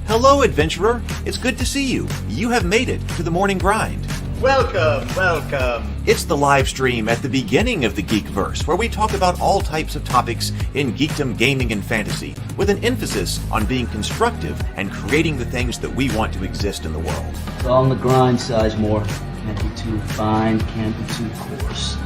Hello, adventurer. It's good to see you. You have made it to the morning grind. Welcome, welcome. It's the live stream at the beginning of the Geekverse, where we talk about all types of topics in geekdom, gaming, and fantasy, with an emphasis on being constructive and creating the things that we want to exist in the world. It's all on the grind, Sizemore. Can't be too fine, can't be too coarse.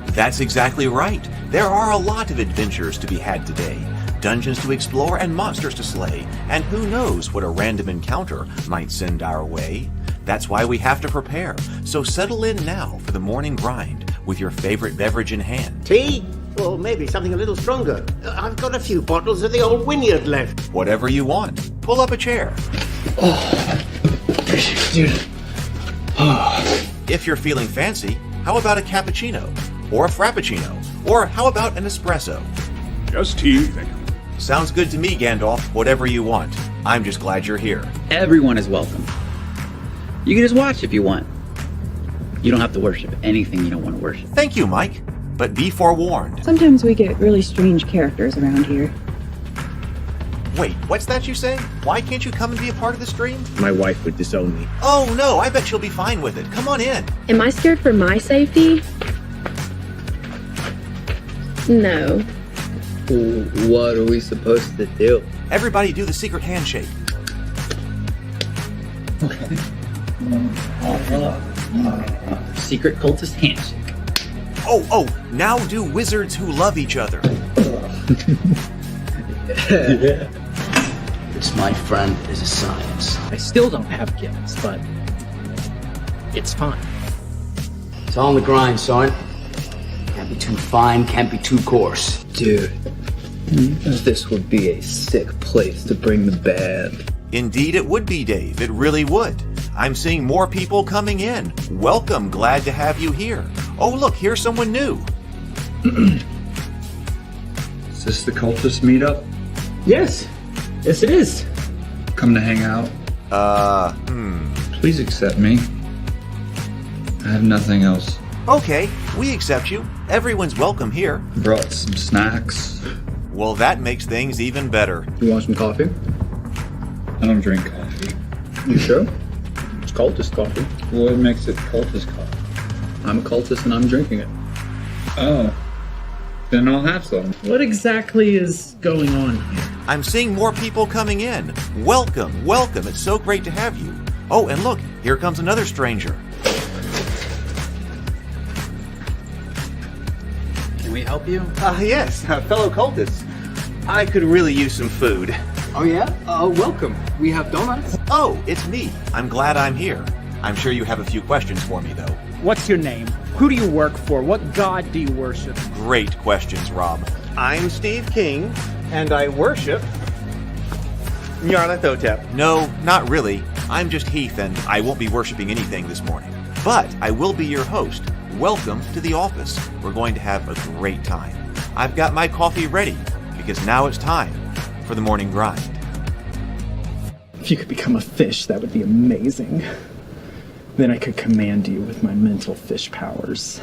That's exactly right. There are a lot of adventures to be had today. Dungeons to explore and monsters to slay, and who knows what a random encounter might send our way. That's why we have to prepare, so settle in now for the morning grind with your favorite beverage in hand. Tea? Or maybe something a little stronger. I've got a few bottles of the old Wynyard left. Whatever you want. Pull up a chair. Dude. If you're feeling fancy, how about a cappuccino? Or a frappuccino? Or how about an espresso? Just tea, thank you. Sounds good to me, Gandalf. Whatever you want. I'm just glad you're here. Everyone is welcome. You can just watch if you want. You don't have to worship anything you don't want to worship. Thank you, Mike. But be forewarned. Sometimes we get really strange characters around here. Wait, what's that you say? Why can't you come and be a part of the stream? My wife would disown me. Oh no, I bet she'll be fine with it. Come on in. Am I scared for my safety? No. What are we supposed to do? Everybody do the secret handshake. Secret cultist handshake. Oh, now do wizards who love each other. This, my friend, is a science. I still don't have kids, but it's fine. It's all on the grind, son. Can't be too fine, can't be too coarse. Dude, this would be a sick place to bring the band. Indeed it would be, Dave. It really would. I'm seeing more people coming in. Welcome. Glad to have you here. Oh, look, here's someone new. Is this the cultist meetup? Yes it is. Come to hang out? Please accept me. I have nothing else. Okay, we accept you. Everyone's welcome here. Brought some snacks. Well, that makes things even better. You want some coffee? I don't drink coffee. You sure? It's cultist coffee. What makes it cultist coffee? I'm a cultist and I'm drinking it. Oh. Then I'll have some. What exactly is going on here? I'm seeing more people coming in. Welcome. It's so great to have you. Oh, and look, here comes another stranger. Can we help you? Yes, fellow cultists. I could really use some food. Oh yeah? Welcome. We have donuts. Oh, it's me. I'm glad I'm here. I'm sure you have a few questions for me, though. What's your name? Who do you work for? What god do you worship? Great questions, Rob. I'm Steve King, and I worship Nyarlathotep. No, not really. I'm just Heath, and I won't be worshiping anything this morning. But I will be your host. Welcome to the office. We're going to have a great time. I've got my coffee ready, because now it's time for the morning grind. If you could become a fish, that would be amazing. Then I could command you with my mental fish powers.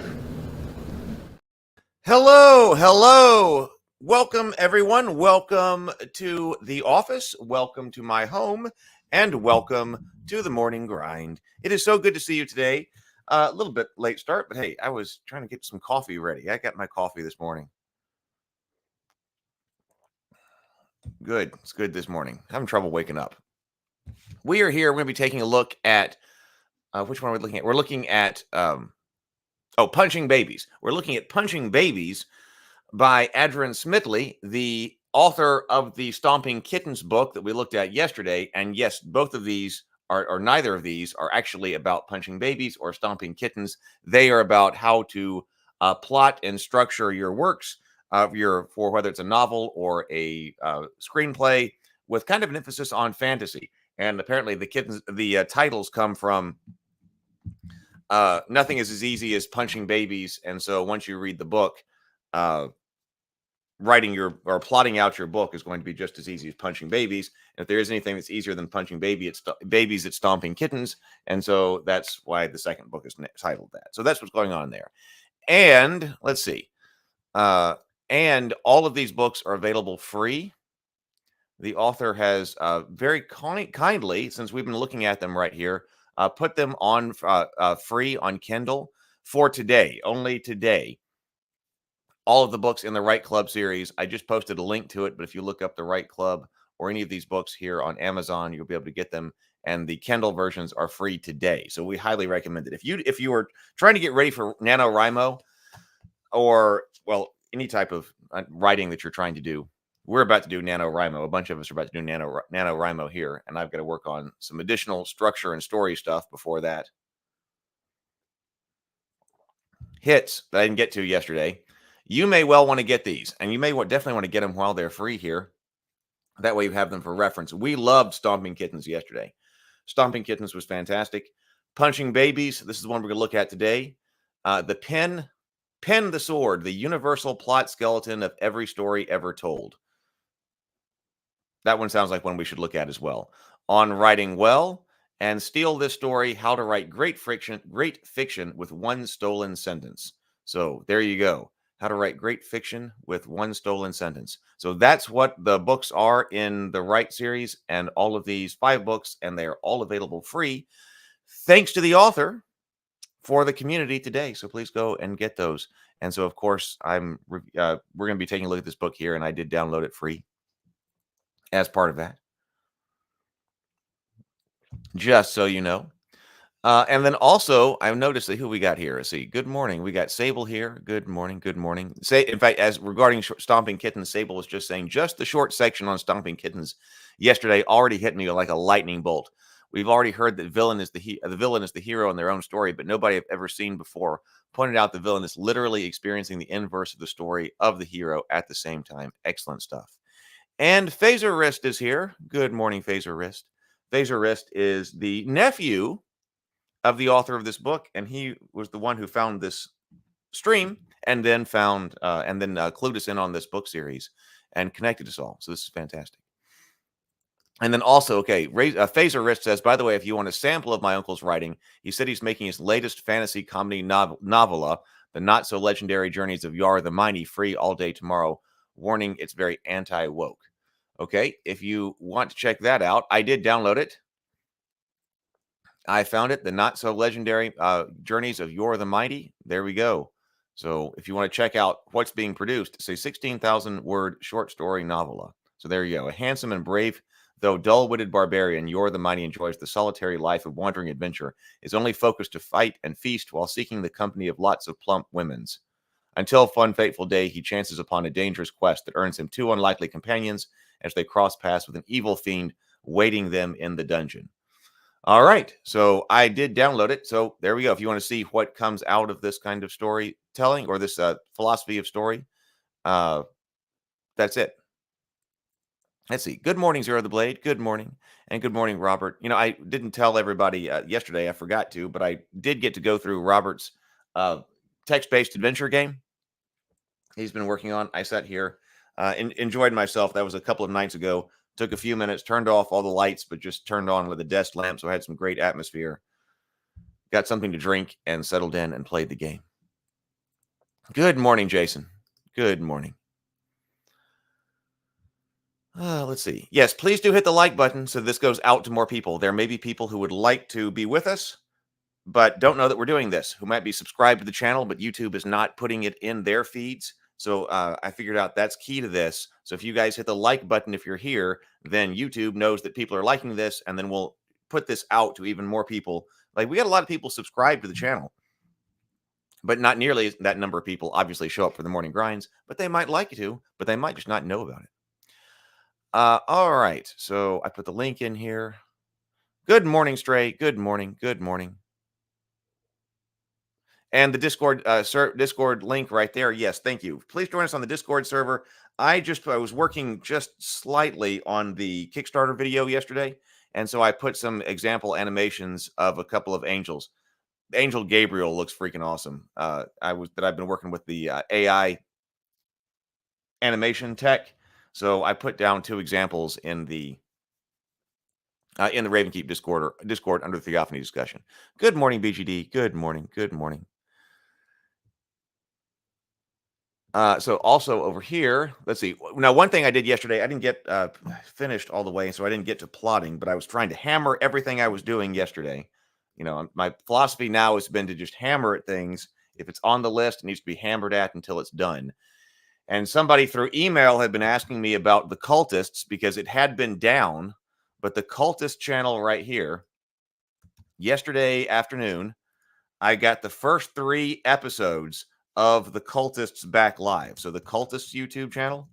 Hello. Welcome, everyone. Welcome to the office. Welcome to my home. And welcome to the morning grind. It is so good to see you today. A little bit late start, but hey, I was trying to get some coffee ready. I got my coffee this morning. Good. It's good this morning. Having trouble waking up. We are here. We're going to be taking a look at which one are we looking at? We're looking at Punching Babies. We're looking at Punching Babies by Adron Smitley, the author of the Stomping Kittens book that we looked at yesterday. And yes, both of these or neither of these are actually about punching babies or stomping kittens. They are about how to plot and structure your works for whether it's a novel or a screenplay, with kind of an emphasis on fantasy. And apparently the titles come from Nothing is as easy as punching babies. And so once you read the book, plotting out your book is going to be just as easy as punching babies. And if there is anything that's easier than punching babies, it's stomping kittens. And so that's why the second book is titled that. So that's what's going on there. And let's see. And all of these books are available free. the author has very kindly, since we've been looking at them right here, put them on free on Kindle for today, only today. All of the books in the Right Club series. I just posted a link to it, but if you look up the Right Club or any of these books here on Amazon, you'll be able to get them. And the Kindle versions are free today, so we highly recommend it. If you are trying to get ready for NaNoWriMo, or any type of writing that you're trying to do, we're about to do NaNoWriMo. A bunch of us are about to do NaNoWriMo here, and I've got to work on some additional structure and story stuff before that. Hits that I didn't get to yesterday. You may well want to get these, and you may definitely want to get them while they're free here. That way you have them for reference. We loved Stomping Kittens yesterday. Stomping Kittens was fantastic. Punching Babies, this is the one we're going to look at today. The Pen the Sword, the universal plot skeleton of every story ever told. That one sounds like one we should look at as well. On Writing Well, and Steal This Story, How to Write Great Fiction with One Stolen Sentence. So there you go. How to Write Great Fiction with One Stolen Sentence. So that's what the books are in the Write series, and all of these 5 books, and they are all available free. Thanks to the author for the community today. So please go and get those. And so, of course, we're going to be taking a look at this book here, and I did download it free as part of that. Just so you know. And then also, I've noticed that who we got here. Let's see. Good morning. We got Sable here. Good morning. Good morning. In fact, as regarding Stomping Kittens, Sable was just saying just the short section on Stomping Kittens yesterday already hit me like a lightning bolt. We've already heard that the villain is the hero in their own story, but nobody I've ever seen before pointed out the villain is literally experiencing the inverse of the story of the hero at the same time. Excellent stuff. And Phaser Wrist is here. Good morning, Phaser Wrist. Phaser Wrist is the nephew of the author of this book, and he was the one who found this stream and then clued us in on this book series and connected us all. So this is fantastic. And then also, Phaser Wrist says, by the way, if you want a sample of my uncle's writing, he said he's making his latest fantasy comedy novella, The Not So Legendary Journeys of Yar the Mighty, free all day tomorrow. Warning, it's very anti-woke. Okay, if you want to check that out, I did download it. I found it, The Not So Legendary Journeys of Yar the Mighty. There we go. So if you want to check out what's being produced, it's a 16,000-word short story novella. So there you go. A handsome and brave, though dull-witted barbarian, Yar the Mighty enjoys the solitary life of wandering adventure, is only focused to fight and feast while seeking the company of lots of plump women's. Until one fateful day, he chances upon a dangerous quest that earns him 2 unlikely companions as they cross paths with an evil fiend waiting them in the dungeon. All right, so I did download it. So there we go. If you want to see what comes out of this kind of storytelling or this philosophy of story, that's it. Let's see. Good morning, Zero the Blade. Good morning. And good morning, Robert. You know, I didn't tell everybody yesterday. I forgot to, but I did get to go through Robert's text-based adventure game he's been working on. I sat here, enjoyed myself. That was a couple of nights ago. Took a few minutes, turned off all the lights, but just turned on with a desk lamp, so I had some great atmosphere. Got something to drink and settled in and played the game. Good morning, Jason. Good morning. Let's see. Yes, please do hit the like button so this goes out to more people. There may be people who would like to be with us, but don't know that we're doing this, who might be subscribed to the channel, but YouTube is not putting it in their feeds. So I figured out that's key to this. So if you guys hit the like button if you're here, then YouTube knows that people are liking this, and then we'll put this out to even more people. Like, we got a lot of people subscribed to the channel, but not nearly that number of people obviously show up for the morning grinds, but they might like it to, but they might just not know about it. All right, so I put the link in here. Good morning, Stray. Good morning. Good morning. And the Discord link right there. Yes, thank you. Please join us on the Discord server. I was working just slightly on the Kickstarter video yesterday, and so I put some example animations of a couple of angels. Angel Gabriel looks freaking awesome. I've been working with the AI animation tech. So I put down 2 examples in the Ravenkeep Discord under the Theophany discussion. Good morning, BGD. Good morning. Good morning. So also over here, let's see. Now, one thing I did yesterday, I didn't get finished all the way, so I didn't get to plotting, but I was trying to hammer everything I was doing yesterday. My philosophy now has been to just hammer at things. If it's on the list, it needs to be hammered at until it's done. And somebody through email had been asking me about the cultists because it had been down, but the cultist channel right here, yesterday afternoon, I got the first 3 episodes of the cultists back live. So the cultists YouTube channel.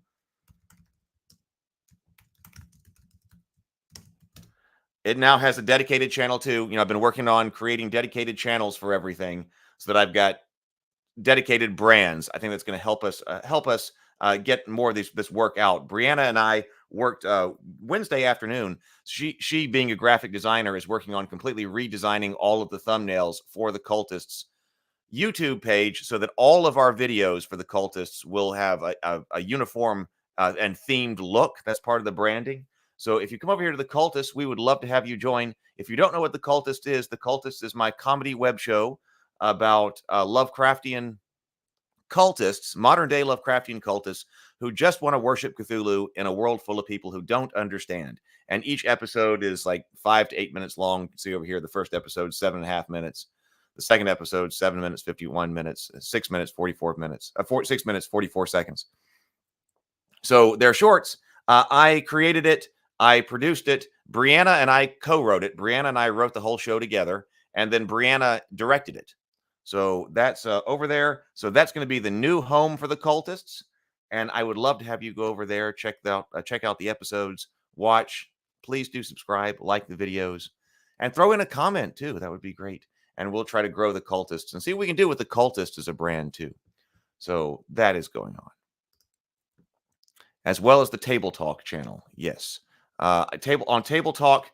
It now has a dedicated channel too. I've been working on creating dedicated channels for everything so that I've got dedicated brands. I think that's going to help us get more of this work out. Brianna and I worked Wednesday afternoon. She being a graphic designer is working on completely redesigning all of the thumbnails for the cultists YouTube page so that all of our videos for the cultists will have a uniform and themed look. That's part of the branding. So if you come over here to the cultists, we would love to have you join. If you don't know what the cultist is my comedy web show about Lovecraftian cultists, modern day Lovecraftian cultists who just want to worship Cthulhu in a world full of people who don't understand. And each episode is like 5 to 8 minutes long. You can see over here, the first episode, 7.5 minutes. The second episode, 7 minutes, 51 minutes, 6 minutes, 44 minutes, 6 minutes, 44 seconds. So they're shorts. I created it. I produced it. Brianna and I co-wrote it. Brianna and I wrote the whole show together, and then Brianna directed it. So that's over there. So that's going to be the new home for the cultists. And I would love to have you go over there, check out the episodes, watch. Please do subscribe, like the videos, and throw in a comment too. That would be great. And we'll try to grow the cultists and see what we can do with the cultists as a brand too. So that is going on. As well as the Table Talk channel. Yes. Table Talk.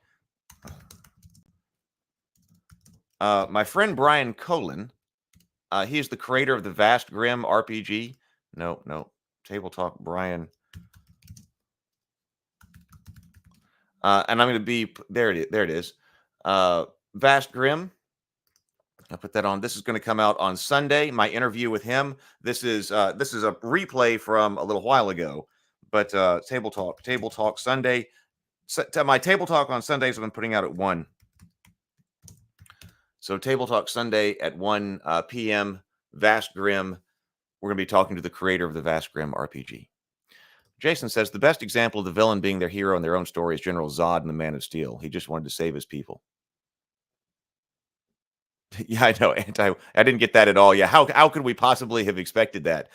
My friend Brian Colin, he's the creator of the Vast Grim RPG. No. Table Talk, Brian. And I'm going to be, there it is. Vast Grim. I'll put that on. This is going to come out on Sunday. My interview with him. This is a replay from a little while ago, but Table Talk Sunday. So, my Table Talk on Sundays I've been putting out at 1. So Table Talk Sunday at 1 p.m. Vast Grim. We're going to be talking to the creator of the Vast Grim RPG. Jason says the best example of the villain being their hero in their own story is General Zod in the Man of Steel. He just wanted to save his people. Yeah, I know. I didn't get that at all. Yeah, how could we possibly have expected that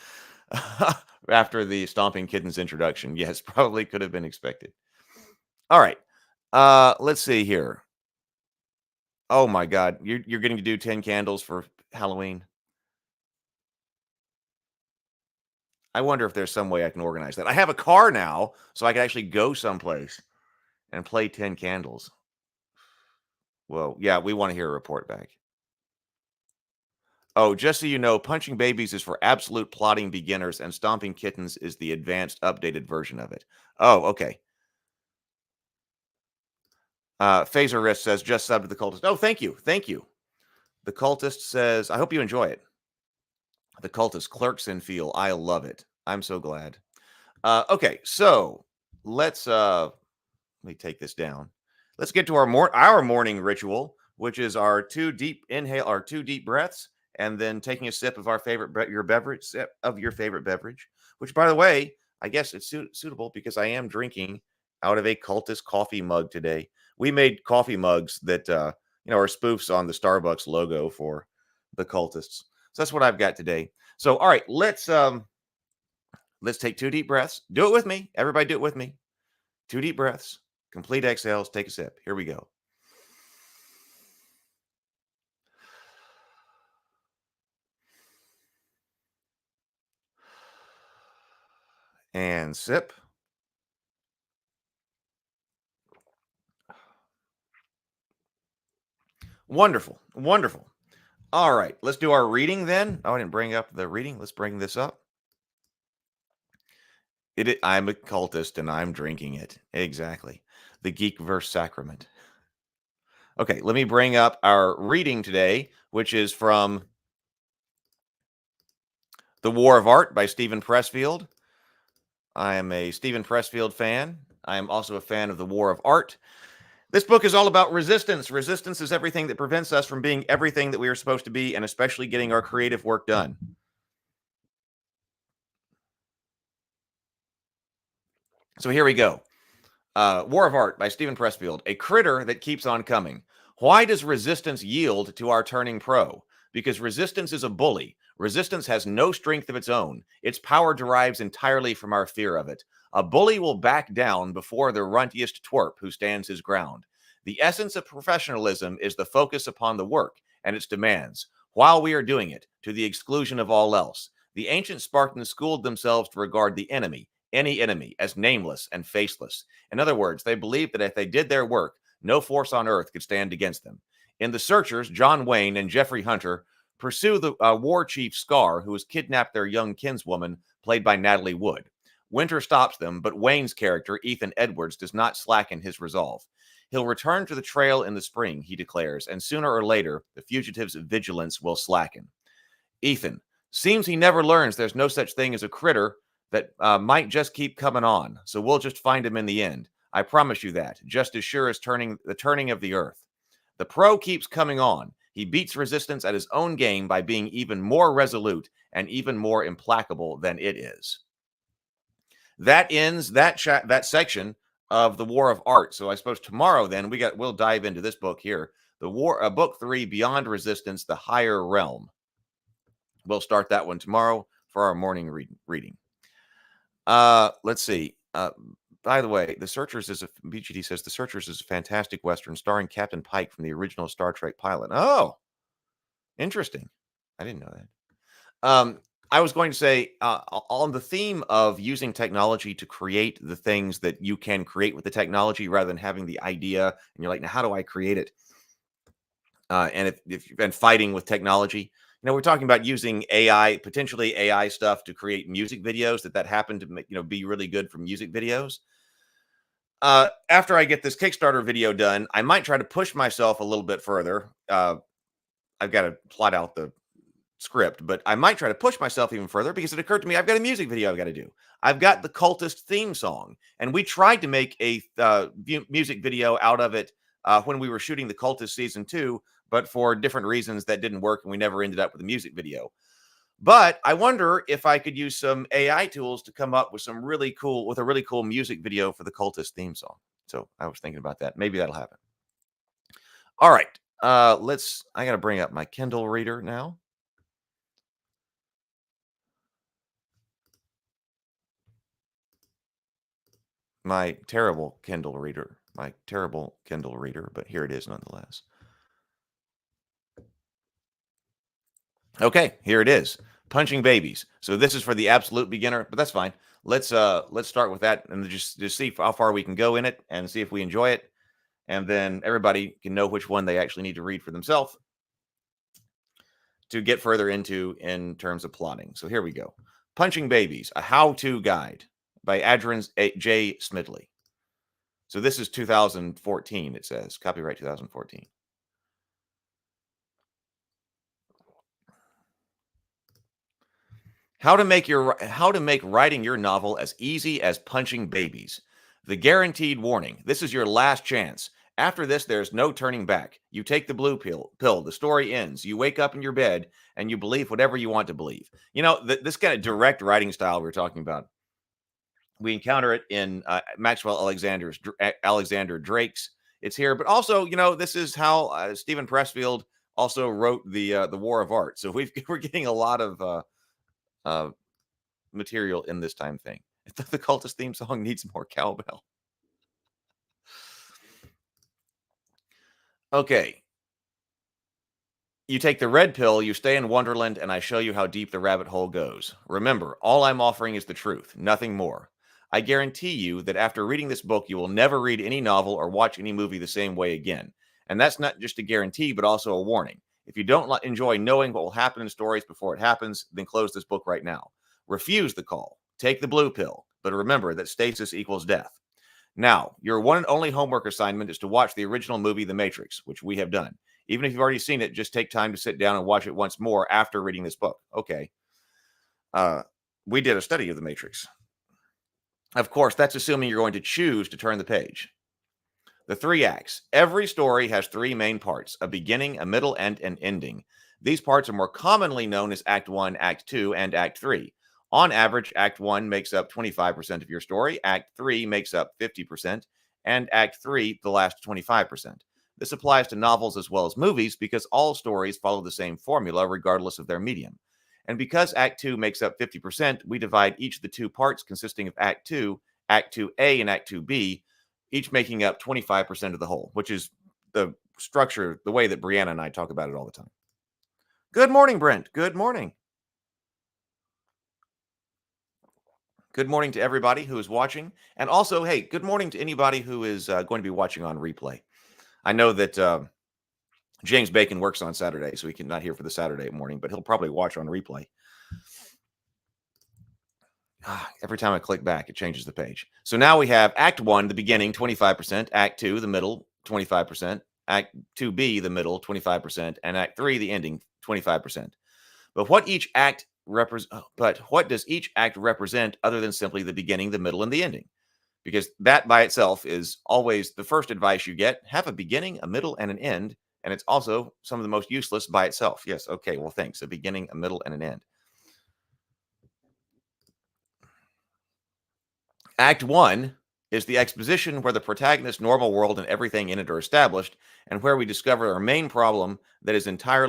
after the Stomping Kittens introduction? Yes, probably could have been expected. All right. Let's see here. Oh my God, you're getting to do 10 candles for Halloween. I wonder if there's some way I can organize that. I have a car now, so I can actually go someplace and play 10 candles. Well, yeah, we want to hear a report back. Oh, just so you know, Punching Babies is for absolute plotting beginners, and Stomping Kittens is the advanced, updated version of it. Oh, okay. Phaser Wrist says, just sub to the cultist. Oh, thank you. Thank you. The cultist says, I hope you enjoy it. The cultist clerks in feel. I love it. I'm so glad. Okay, so let me take this down. Let's get to our morning ritual, which is our 2 deep breaths, and then taking a sip of your favorite beverage, which, by the way, I guess it's suitable because I am drinking out of a cultist coffee mug today. We made coffee mugs that are spoofs on the Starbucks logo for the cultists. So that's what I've got today. So all right, let's take 2 deep breaths. Do it with me. Everybody do it with me. 2 deep breaths, complete exhales, take a sip. Here we go. And sip. Wonderful. Wonderful. All right, let's do our reading then. Oh, I didn't bring up the reading. Let's bring this up. I'm a cultist and I'm drinking it. Exactly. The Geekverse sacrament. Okay, let me bring up our reading today, which is from The War of Art by Stephen Pressfield. I am a Stephen Pressfield fan. I am also a fan of The War of Art. This book is all about resistance. Resistance is everything that prevents us from being everything that we are supposed to be, and especially getting our creative work done. So here we go. War of Art by Stephen Pressfield. A critter that keeps on coming. Why does resistance yield to our turning pro? Because resistance is a bully. Resistance has no strength of its own. Its power derives entirely from our fear of it. A bully will back down before the runtiest twerp who stands his ground. The essence of professionalism is the focus upon the work and its demands, while we are doing it, to the exclusion of all else. The ancient Spartans schooled themselves to regard the enemy, any enemy, as nameless and faceless. In other words, they believed that if they did their work, no force on earth could stand against them. In The Searchers, John Wayne and Jeffrey Hunter pursue the war chief Scar, who has kidnapped their young kinswoman, played by Natalie Wood. Winter stops them, but Wayne's character, Ethan Edwards, does not slacken his resolve. He'll return to the trail in the spring, he declares, and sooner or later, the fugitive's vigilance will slacken. Ethan, seems he never learns there's no such thing as a critter that might just keep coming on, so we'll just find him in the end. I promise you that, just as sure as the turning of the earth. The pro keeps coming on. He beats resistance at his own game by being even more resolute and even more implacable than it is. That ends that section of The War of Art. So I suppose tomorrow then we'll dive into this book here. Book 3, Beyond Resistance, The Higher Realm. We'll start that one tomorrow for our morning reading. Let's see. By the way, The Searchers BGD says The Searchers is a fantastic Western starring Captain Pike from the original Star Trek pilot. Oh, interesting. I didn't know that. I was going to say, on the theme of using technology to create the things that you can create with the technology rather than having the idea and you're like, now how do I create it? And if you've been fighting with technology, we're talking about using AI, potentially AI stuff to create music videos that happen to make, be really good for music videos. After I get this Kickstarter video done, I might try to push myself a little bit further. I've got to plot out the script, but I might try to push myself even further because it occurred to me I've got a music video I've got to do. I've got the Cultist theme song, and we tried to make a music video out of it when we were shooting the Cultist season 2, but for different reasons that didn't work, and we never ended up with a music video. But I wonder if I could use some AI tools to come up with a really cool music video for the Cultist theme song. So I was thinking about that. Maybe that'll happen. All right. I got to bring up my Kindle reader now. My terrible Kindle reader, but here it is nonetheless. Okay, here it is. Punching Babies. So this is for the absolute beginner, but that's fine. Let's start with that and just see how far we can go in it and see if we enjoy it. And then everybody can know which one they actually need to read for themselves to get further into in terms of plotting. So here we go. Punching Babies, a how-to guide by Adron J. Smitley. So this is 2014, it says. Copyright 2014. How to make writing your novel as easy as punching babies. The guaranteed warning. This is your last chance. After this, there's no turning back. You take the blue pill. The story ends. You wake up in your bed and you believe whatever you want to believe. This kind of direct writing style we were talking about. We encounter it in Maxwell Alexander Drake's. It's here, but also, this is how Stephen Pressfield also wrote the War of Art. So we're getting a lot of material in this time thing. The Cultist theme song needs more cowbell. Okay. You take the red pill, you stay in Wonderland, and I show you how deep the rabbit hole goes. Remember, all I'm offering is the truth, nothing more. I guarantee you that after reading this book, you will never read any novel or watch any movie the same way again. And that's not just a guarantee, but also a warning. If you don't enjoy knowing what will happen in stories before it happens, then close this book right now. Refuse the call. Take the blue pill. But remember that stasis equals death. Now, your one and only homework assignment is to watch the original movie, The Matrix, which we have done. Even if you've already seen it, just take time to sit down and watch it once more after reading this book. Okay. we did a study of the Matrix. Of course, that's assuming you're going to choose to turn the page. The 3 acts. Every story has 3 main parts: a beginning, a middle, and an ending. These parts are more commonly known as Act 1, Act 2, and Act 3. On average, Act 1 makes up 25% of your story, Act 3 makes up 50%, and Act 3 the last 25%. This applies to novels as well as movies because all stories follow the same formula regardless of their medium. And because Act 2 makes up 50%, we divide each of the 2 parts consisting of Act 2, Act 2A, and Act 2B, each making up 25% of the whole, which is the structure, the way that Brianna and I talk about it all the time. Good morning, Brent. Good morning. Good morning to everybody who is watching. And also, hey, good morning to anybody who is going to be watching on replay. I know that James Bacon works on Saturday, so he can not here for the Saturday morning, but he'll probably watch on replay. Every time I click back, it changes the page. So now we have Act 1, the beginning, 25%, Act 2, the middle, 25%, Act 2B, the middle, 25%, and Act 3, the ending, 25%. But what does each act represent other than simply the beginning, the middle, and the ending? Because that by itself is always the first advice you get: have a beginning, a middle, and an end. And it's also some of the most useless by itself. Yes, okay, well, thanks. A beginning, a middle, and an end. Act 1 is the exposition where the protagonist's normal world and everything in it are established, and where we discover our main problem that is the entire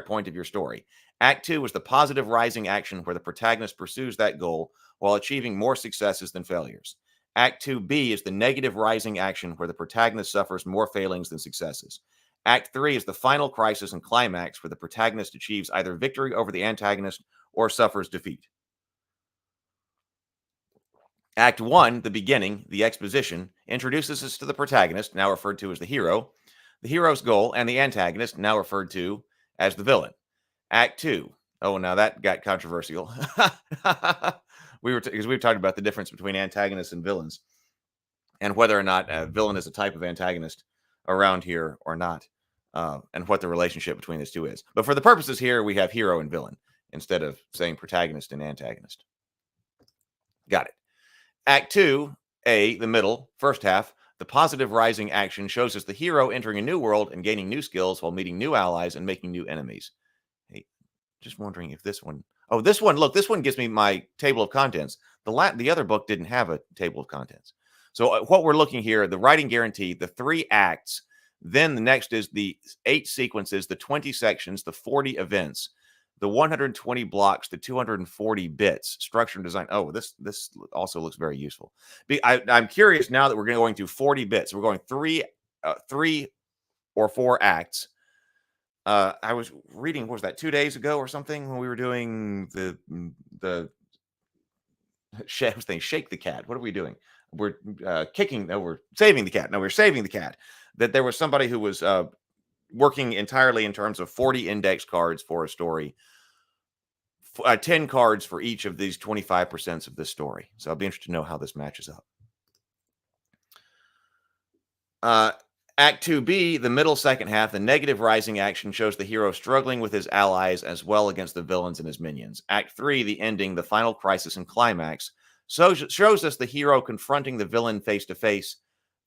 point of your story. Act 2 is the positive rising action where the protagonist pursues that goal while achieving more successes than failures. Act 2B is the negative rising action where the protagonist suffers more failings than successes. Act 3 is the final crisis and climax where the protagonist achieves either victory over the antagonist or suffers defeat. Act 1, the beginning, the exposition, introduces us to the protagonist, now referred to as the hero, the hero's goal, and the antagonist, now referred to as the villain. Act 2. Oh, now that got controversial. Because we've talked about the difference between antagonists and villains, and whether or not a villain is a type of antagonist around here or not, and what the relationship between these two is. But for the purposes here, we have hero and villain instead of saying protagonist and antagonist. Got it. Act 2A, the middle, first half, the positive rising action shows us the hero entering a new world and gaining new skills while meeting new allies and making new enemies. Hey, just wondering if this one... Oh, this one, look, this one gives me my table of contents. The other book didn't have a table of contents. So what we're looking here, the writing guarantee, the 3 acts, then the next is the 8 sequences, the 20 sections, the 40 events, the 120 blocks, the 240 bits, structure and design. Oh, this also looks very useful. I'm curious now that we're going to 40 bits. We're going 3 or 4 acts. I was reading, what was that, 2 days ago or something, when we were doing the shake the cat. What are we doing? We're we're saving the cat. No, we're saving the cat. That there was somebody who was working entirely in terms of 40 index cards for a story, 10 cards for each of these 25% of this story. So I'll be interested to know how this matches up. Act 2B, the middle second half, the negative rising action shows the hero struggling with his allies as well against the villains and his minions. Act 3, the ending, the final crisis and climax, shows us the hero confronting the villain face to face,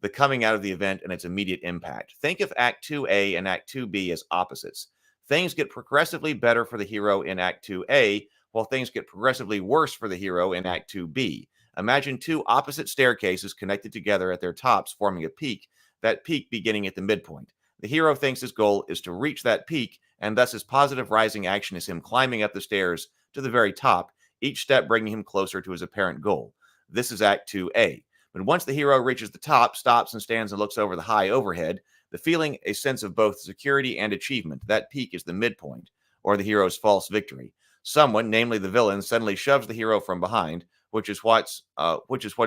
the coming out of the event and its immediate impact. Think of Act 2A and Act 2B as opposites. Things get progressively better for the hero in Act 2A, while things get progressively worse for the hero in Act 2B. Imagine 2 opposite staircases connected together at their tops, forming a peak, that peak beginning at the midpoint. The hero thinks his goal is to reach that peak, and thus his positive rising action is him climbing up the stairs to the very top, each step bringing him closer to his apparent goal. This is Act 2A. But once the hero reaches the top, stops and stands and looks over the high overhead, the feeling a sense of both security and achievement. That peak is the midpoint, or the hero's false victory. Someone, namely the villain, suddenly shoves the hero from behind, which is what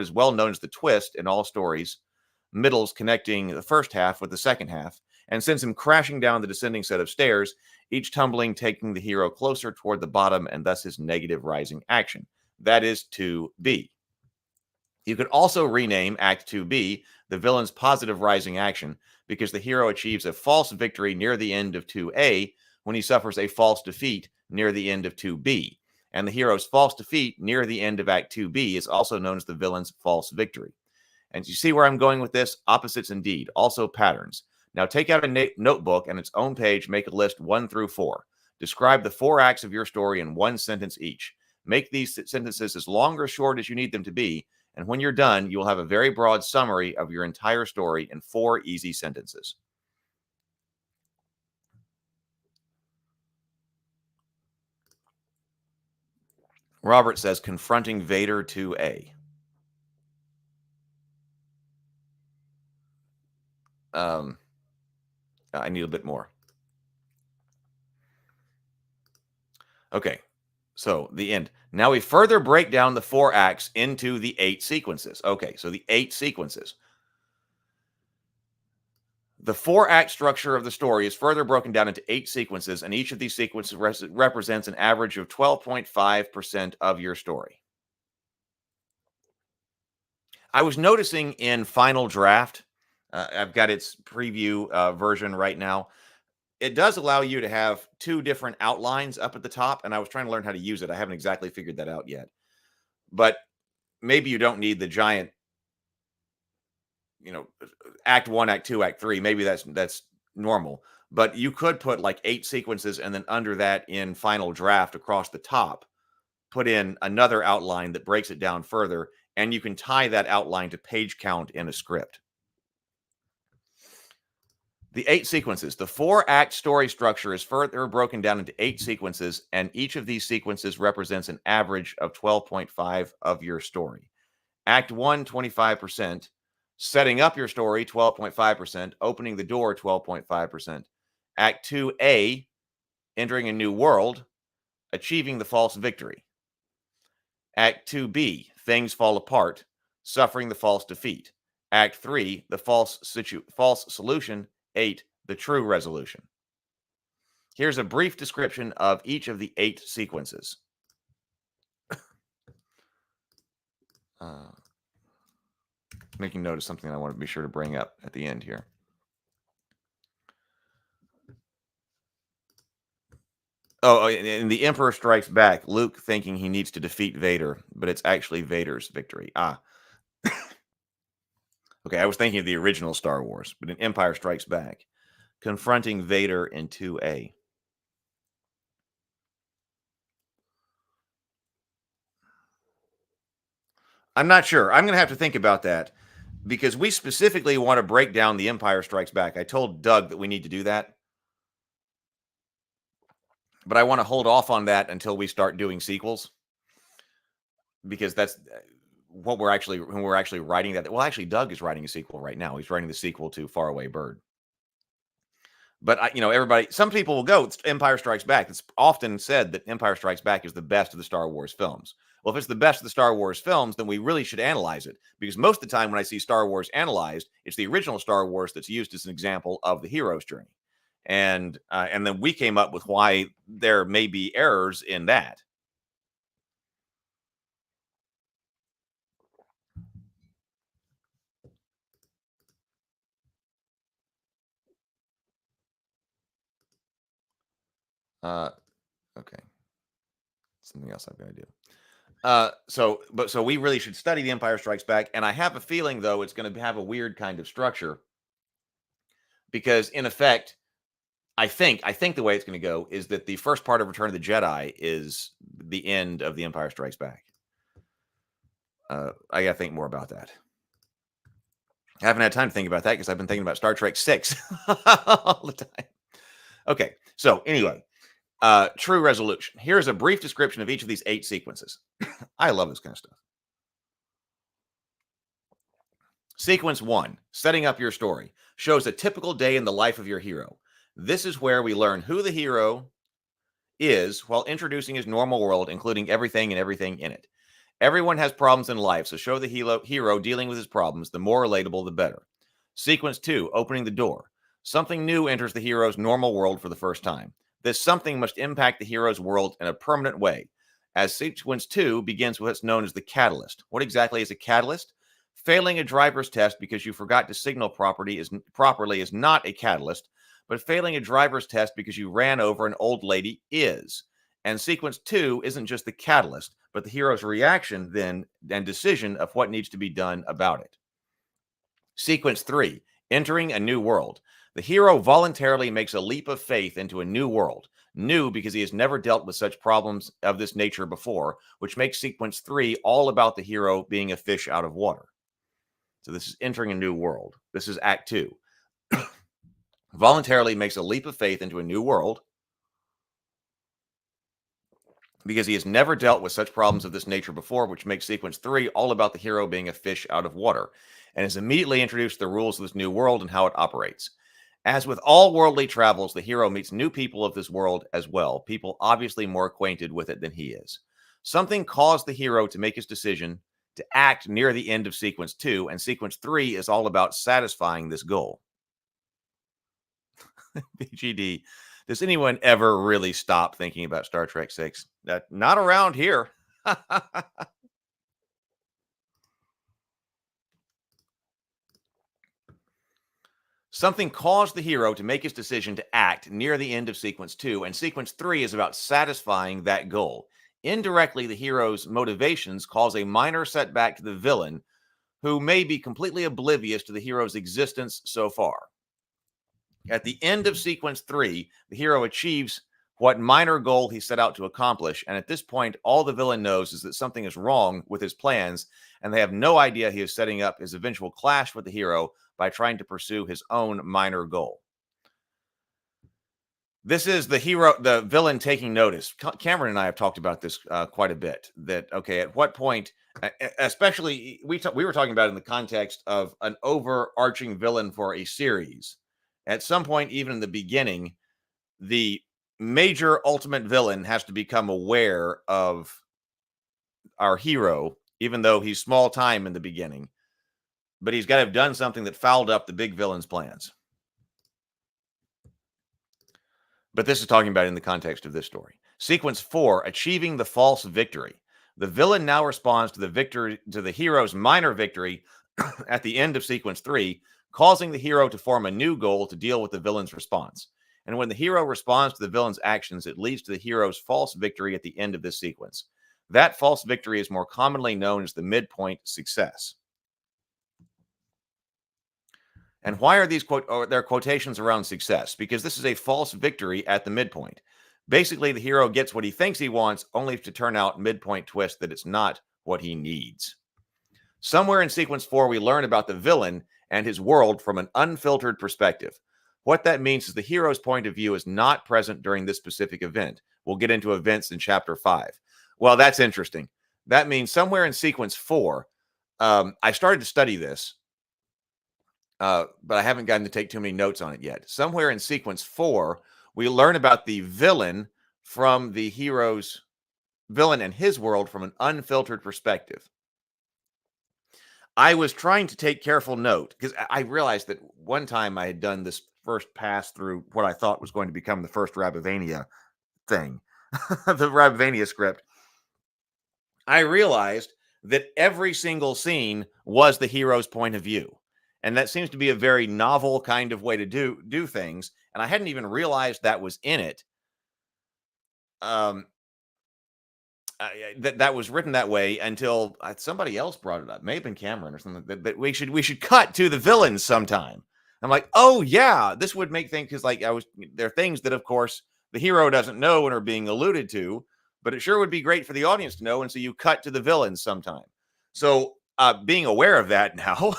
is well known as the twist in all stories, middles connecting the first half with the second half, and sends him crashing down the descending set of stairs, each tumbling taking the hero closer toward the bottom and thus his negative rising action. That is 2B. You could also rename Act 2B the villain's positive rising action, because the hero achieves a false victory near the end of 2A when he suffers a false defeat near the end of 2B. and the hero's false defeat near the end of Act 2B is also known as the villain's false victory. And you see where I'm going with this? Opposites indeed, also patterns. Now take out a notebook and its own page, make a list 1 through 4. Describe the 4 acts of your story in 1 sentence each. Make these sentences as long or short as you need them to be, and when you're done, you'll have a very broad summary of your entire story in 4 easy sentences. Robert says, confronting Vader 2A. I need a bit more. Okay, so the end. Now we further break down the 4 acts into the 8 sequences. Okay, so the 8 sequences. The 4-act structure of the story is further broken down into 8 sequences, and each of these sequences represents an average of 12.5% of your story. I was noticing in Final Draft, I've got its preview version right now. It does allow you to have 2 different outlines up at the top, and I was trying to learn how to use it. I haven't exactly figured that out yet. But maybe you don't need the giant, Act 1, Act 2, Act 3. Maybe that's normal. But you could put like 8 sequences, and then under that in Final Draft across the top, put in another outline that breaks it down further, and you can tie that outline to page count in a script. The 8 sequences. The 4-act story structure is further broken down into 8 sequences, and each of these sequences represents an average of 12.5 of your story. Act 1, 25%. Setting up your story, 12.5%. Opening the door, 12.5%. Act 2A, entering a new world, achieving the false victory. Act 2B, things fall apart, suffering the false defeat. Act 3, the false solution. 8, the true resolution. Here's a brief description of each of the 8 sequences. Making note of something I want to be sure to bring up at the end here. Oh, and the Emperor Strikes Back. Luke thinking he needs to defeat Vader, but it's actually Vader's victory. Okay, I was thinking of the original Star Wars, but in Empire Strikes Back, confronting Vader in 2A. I'm not sure. I'm going to have to think about that because we specifically want to break down the Empire Strikes Back. I told Doug that we need to do that, but I want to hold off on that until we start doing sequels because that's what when we're actually writing that. Well, actually, Doug is writing a sequel right now. He's writing the sequel to Faraway Bird. But everybody, some people will go, it's Empire Strikes Back. It's often said that Empire Strikes Back is the best of the Star Wars films. Well, if it's the best of the Star Wars films, then we really should analyze it. Because most of the time when I see Star Wars analyzed, it's the original Star Wars that's used as an example of the hero's journey. And then we came up with why there may be errors in that. Okay. Something else I've got to do. So we really should study The Empire Strikes Back. And I have a feeling, though, it's going to have a weird kind of structure. Because, in effect, I think the way it's going to go is that the first part of Return of the Jedi is the end of The Empire Strikes Back. I got to think more about that. I haven't had time to think about that because I've been thinking about Star Trek 6 all the time. Okay, so anyway. True resolution. Here's a brief description of each of these 8 sequences. I love this kind of stuff. Sequence 1, setting up your story, shows a typical day in the life of your hero. This is where we learn who the hero is while introducing his normal world, including everything in it. Everyone has problems in life, so show the hero dealing with his problems. The more relatable, the better. Sequence 2, opening the door. Something new enters the hero's normal world for the first time. This something must impact the hero's world in a permanent way. As sequence 2 begins with what's known as the catalyst. What exactly is a catalyst? Failing a driver's test because you forgot to signal properly is not a catalyst, but failing a driver's test because you ran over an old lady is. And sequence 2 isn't just the catalyst, but the hero's reaction then and decision of what needs to be done about it. Sequence 3, entering a new world. The hero voluntarily makes a leap of faith into a new world. New because he has never dealt with such problems of this nature before, which makes sequence 3 all about the hero being a fish out of water. So this is entering a new world. This is Act 2. Voluntarily makes a leap of faith into a new world because he has never dealt with such problems of this nature before, which makes sequence 3 all about the hero being a fish out of water, and is immediately introduced to the rules of this new world and how it operates. As with all worldly travels, the hero meets new people of this world as well, people obviously more acquainted with it than he is. Something caused the hero to make his decision to act near the end of sequence 2, and sequence 3 is all about satisfying this goal. BGD, does anyone ever really stop thinking about Star Trek 6? Not around here. Something caused the hero to make his decision to act near the end of sequence 2, and sequence 3 is about satisfying that goal. Indirectly, the hero's motivations cause a minor setback to the villain, who may be completely oblivious to the hero's existence so far. At the end of sequence 3, the hero achieves what minor goal he set out to accomplish, and at this point, all the villain knows is that something is wrong with his plans, and they have no idea he is setting up his eventual clash with the hero by trying to pursue his own minor goal. This is the villain taking notice. Cameron and I have talked about this quite a bit, that, okay, at what point, especially, we were talking about it in the context of an overarching villain for a series. At some point, even in the beginning, the major ultimate villain has to become aware of our hero, even though he's small time in the beginning. But he's got to have done something that fouled up the big villain's plans. But this is talking about in the context of this story. Sequence 4, achieving the false victory. The villain now responds to the hero's minor victory at the end of sequence 3, causing the hero to form a new goal to deal with the villain's response. And when the hero responds to the villain's actions, it leads to the hero's false victory at the end of this sequence. That false victory is more commonly known as the midpoint success. And why are these their quotations around success? Because this is a false victory at the midpoint. Basically, the hero gets what he thinks he wants, only to turn out midpoint twist that it's not what he needs. Somewhere in sequence 4, we learn about the villain and his world from an unfiltered perspective. What that means is the hero's point of view is not present during this specific event. We'll get into events in chapter 5. Well, that's interesting. That means somewhere in sequence 4, I started to study this, but I haven't gotten to take too many notes on it yet. Somewhere in sequence 4, we learn about the villain from the hero's villain and his world from an unfiltered perspective. I was trying to take careful note because I realized that one time I had done this first pass through what I thought was going to become the first Rabavania thing, the Rabavania script. I realized that every single scene was the hero's point of view. And that seems to be a very novel kind of way to do things. And I hadn't even realized that was in it. That was written that way until somebody else brought it up. Maybe been Cameron or something. That we should cut to the villains sometime. I'm like, oh yeah, this would make things, because like there are things that of course the hero doesn't know and are being alluded to, but it sure would be great for the audience to know. And so you cut to the villains sometime. So being aware of that now,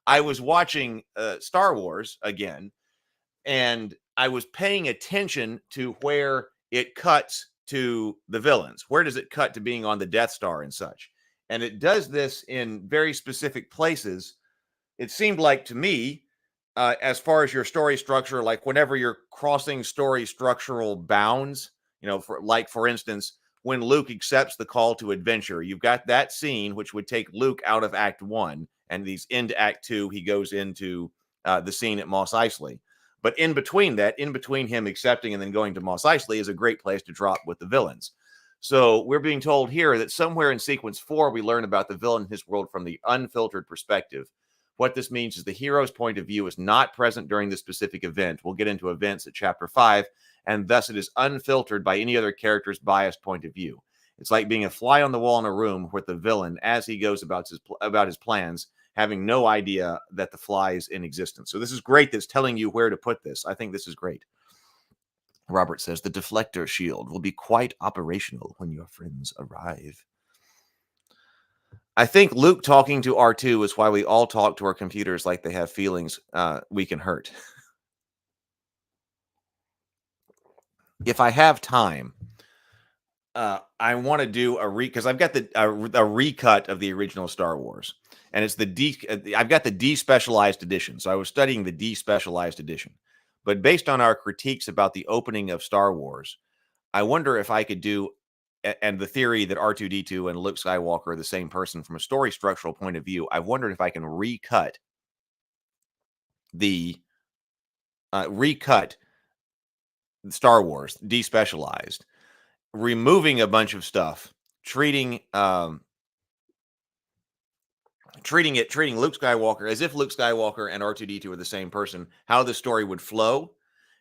I was watching Star Wars again, and I was paying attention to where it cuts to the villains. Where does it cut to being on the Death Star and such? And it does this in very specific places. It seemed like to me, as far as your story structure, like whenever you're crossing story structural bounds, for instance, when Luke accepts the call to adventure, you've got that scene, which would take Luke out of Act 1, and he's into Act 2, he goes into the scene at Mos Eisley. But in between him accepting and then going to Mos Eisley is a great place to drop with the villains. So we're being told here that somewhere in sequence 4, we learn about the villain and his world from the unfiltered perspective. What this means is the hero's point of view is not present during this specific event. We'll get into events at chapter 5. and thus it is unfiltered by any other character's biased point of view. It's like being a fly on the wall in a room with the villain as he goes about his plans, having no idea that the fly is in existence. So this is great. That's telling you where to put this. I think this is great. Robert says the deflector shield will be quite operational when your friends arrive. I think Luke talking to R2 is why we all talk to our computers like they have feelings we can hurt. If I have time, I want to do because I've got a recut of the original Star Wars, and it's I've got the despecialized edition. So I was studying the despecialized edition, but based on our critiques about the opening of Star Wars, I wonder if I could do, and the theory that R2-D2 and Luke Skywalker are the same person from a story structural point of view. I've wondered if I can recut Star Wars despecialized, removing a bunch of stuff, treating Luke Skywalker as if Luke Skywalker and R2-D2 are the same person, how the story would flow,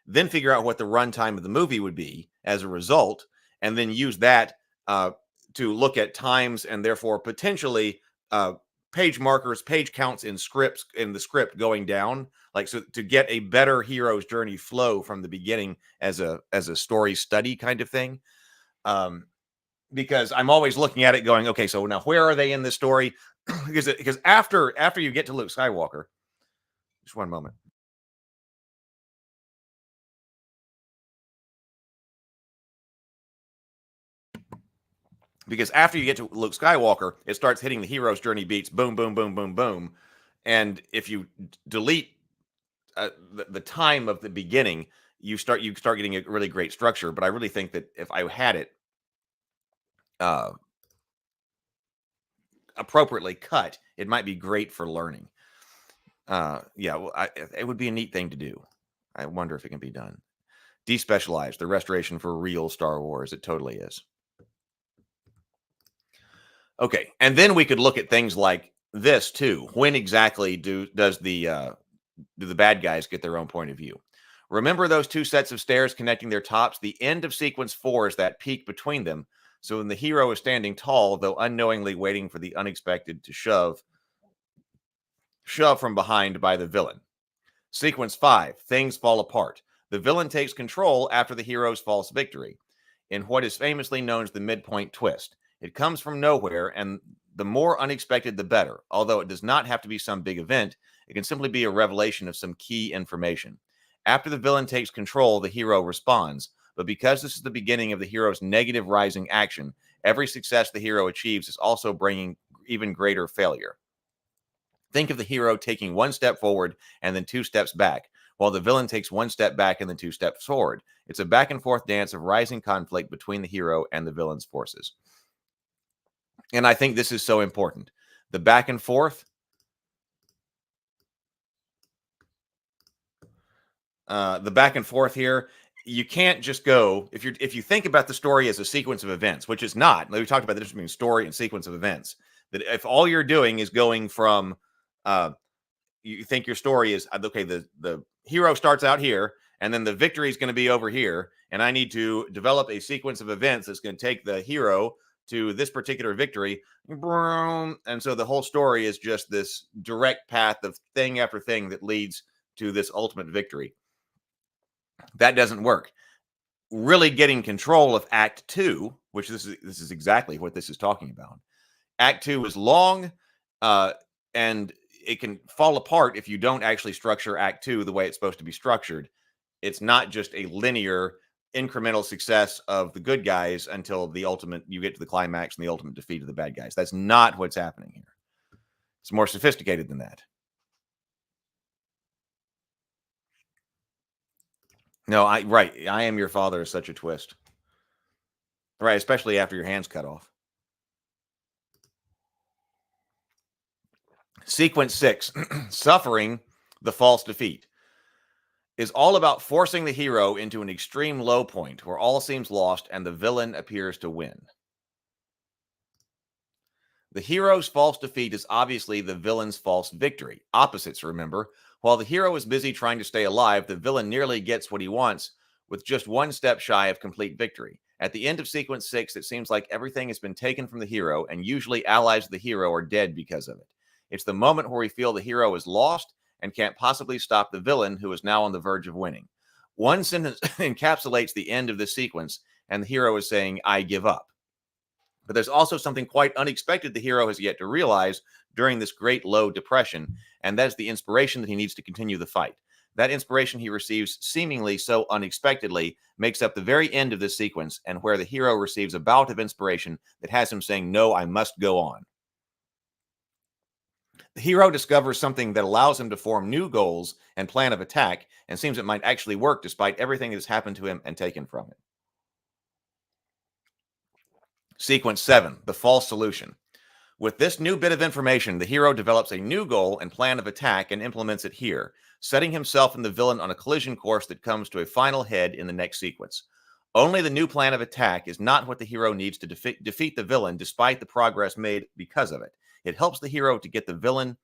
then figure out what the runtime of the movie would be as a result, and then use that to look at times and therefore potentially page markers, page counts in the script going down, like so to get a better hero's journey flow from the beginning as a story study kind of thing. Because I'm always looking at it going, okay, so now where are they in this story? because after you get to Luke Skywalker, just one moment. Because after you get to Luke Skywalker, it starts hitting the hero's journey beats, boom, boom, boom, boom, boom. And if you delete the time of the beginning, you start getting a really great structure. But I really think that if I had it appropriately cut, it might be great for learning. It would be a neat thing to do. I wonder if it can be done. Despecialized, the restoration for real Star Wars. It totally is. Okay, and then we could look at things like this too. When exactly do the bad guys get their own point of view? Remember those two sets of stairs connecting their tops? The end of sequence 4 is that peak between them. So when the hero is standing tall, though unknowingly waiting for the unexpected to shove from behind by the villain. Sequence 5, things fall apart. The villain takes control after the hero's false victory, in what is famously known as the midpoint twist. It comes from nowhere, and the more unexpected, the better. Although it does not have to be some big event, it can simply be a revelation of some key information. After the villain takes control, the hero responds. But because this is the beginning of the hero's negative rising action, every success the hero achieves is also bringing even greater failure. Think of the hero taking 1 step forward and then 2 steps back, while the villain takes 1 step back and then 2 steps forward. It's a back and forth dance of rising conflict between the hero and the villain's forces. And I think this is so important. The back and forth. The back and forth here. You can't just go if you think about the story as a sequence of events, which is not. We talked about the difference between story and sequence of events. That if all you're doing is going from, you think your story is okay. The hero starts out here, and then the victory is going to be over here, and I need to develop a sequence of events that's going to take the hero to this particular victory. And so the whole story is just this direct path of thing after thing that leads to this ultimate victory. That doesn't work. Really getting control of Act 2, which this is exactly what this is talking about. Act 2 is long, and it can fall apart if you don't actually structure Act 2 the way it's supposed to be structured. It's not just a linear incremental success of the good guys until the ultimate, you get to the climax and the ultimate defeat of the bad guys. That's not what's happening here. It's more sophisticated than that. No, I am your father is such a twist. Right, especially after your hand's cut off. Sequence 6, suffering the false defeat, is all about forcing the hero into an extreme low point where all seems lost and the villain appears to win. The hero's false defeat is obviously the villain's false victory. Opposites, remember. While the hero is busy trying to stay alive, the villain nearly gets what he wants with just one step shy of complete victory. At the end of sequence 6, it seems like everything has been taken from the hero, and usually allies of the hero are dead because of it. It's the moment where we feel the hero is lost and can't possibly stop the villain, who is now on the verge of winning. One sentence encapsulates the end of this sequence, and the hero is saying, "I give up." But there's also something quite unexpected the hero has yet to realize during this great low depression, and that's the inspiration that he needs to continue the fight. That inspiration he receives seemingly so unexpectedly makes up the very end of this sequence, and where the hero receives a bout of inspiration that has him saying, "No, I must go on." The hero discovers something that allows him to form new goals and plan of attack, and seems it might actually work despite everything that has happened to him and taken from him. Sequence 7, the false solution. With this new bit of information, the hero develops a new goal and plan of attack and implements it here, setting himself and the villain on a collision course that comes to a final head in the next sequence. Only the new plan of attack is not what the hero needs to defeat the villain, despite the progress made because of it. It helps the hero to get the villain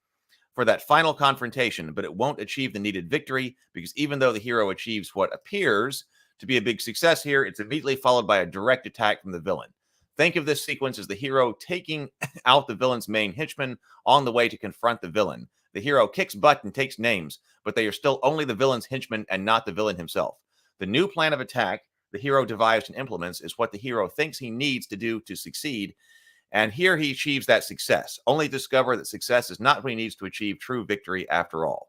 for that final confrontation, but it won't achieve the needed victory, because even though the hero achieves what appears to be a big success here, it's immediately followed by a direct attack from the villain. Think of this sequence as the hero taking out the villain's main henchman on the way to confront the villain. The hero kicks butt and takes names, but they are still only the villain's henchmen and not the villain himself. The new plan of attack the hero devised and implements is what the hero thinks he needs to do to succeed, and here he achieves that success, only to discover that success is not what he needs to achieve true victory after all.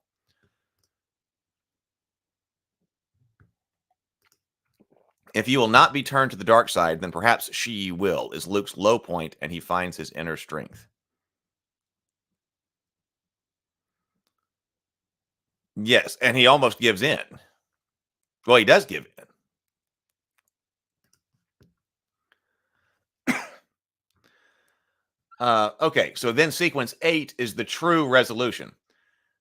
If you will not be turned to the dark side, then perhaps she will, is Luke's low point, and he finds his inner strength. Yes, and he almost gives in. Well, he does give in. Okay, so then sequence 8 is the true resolution.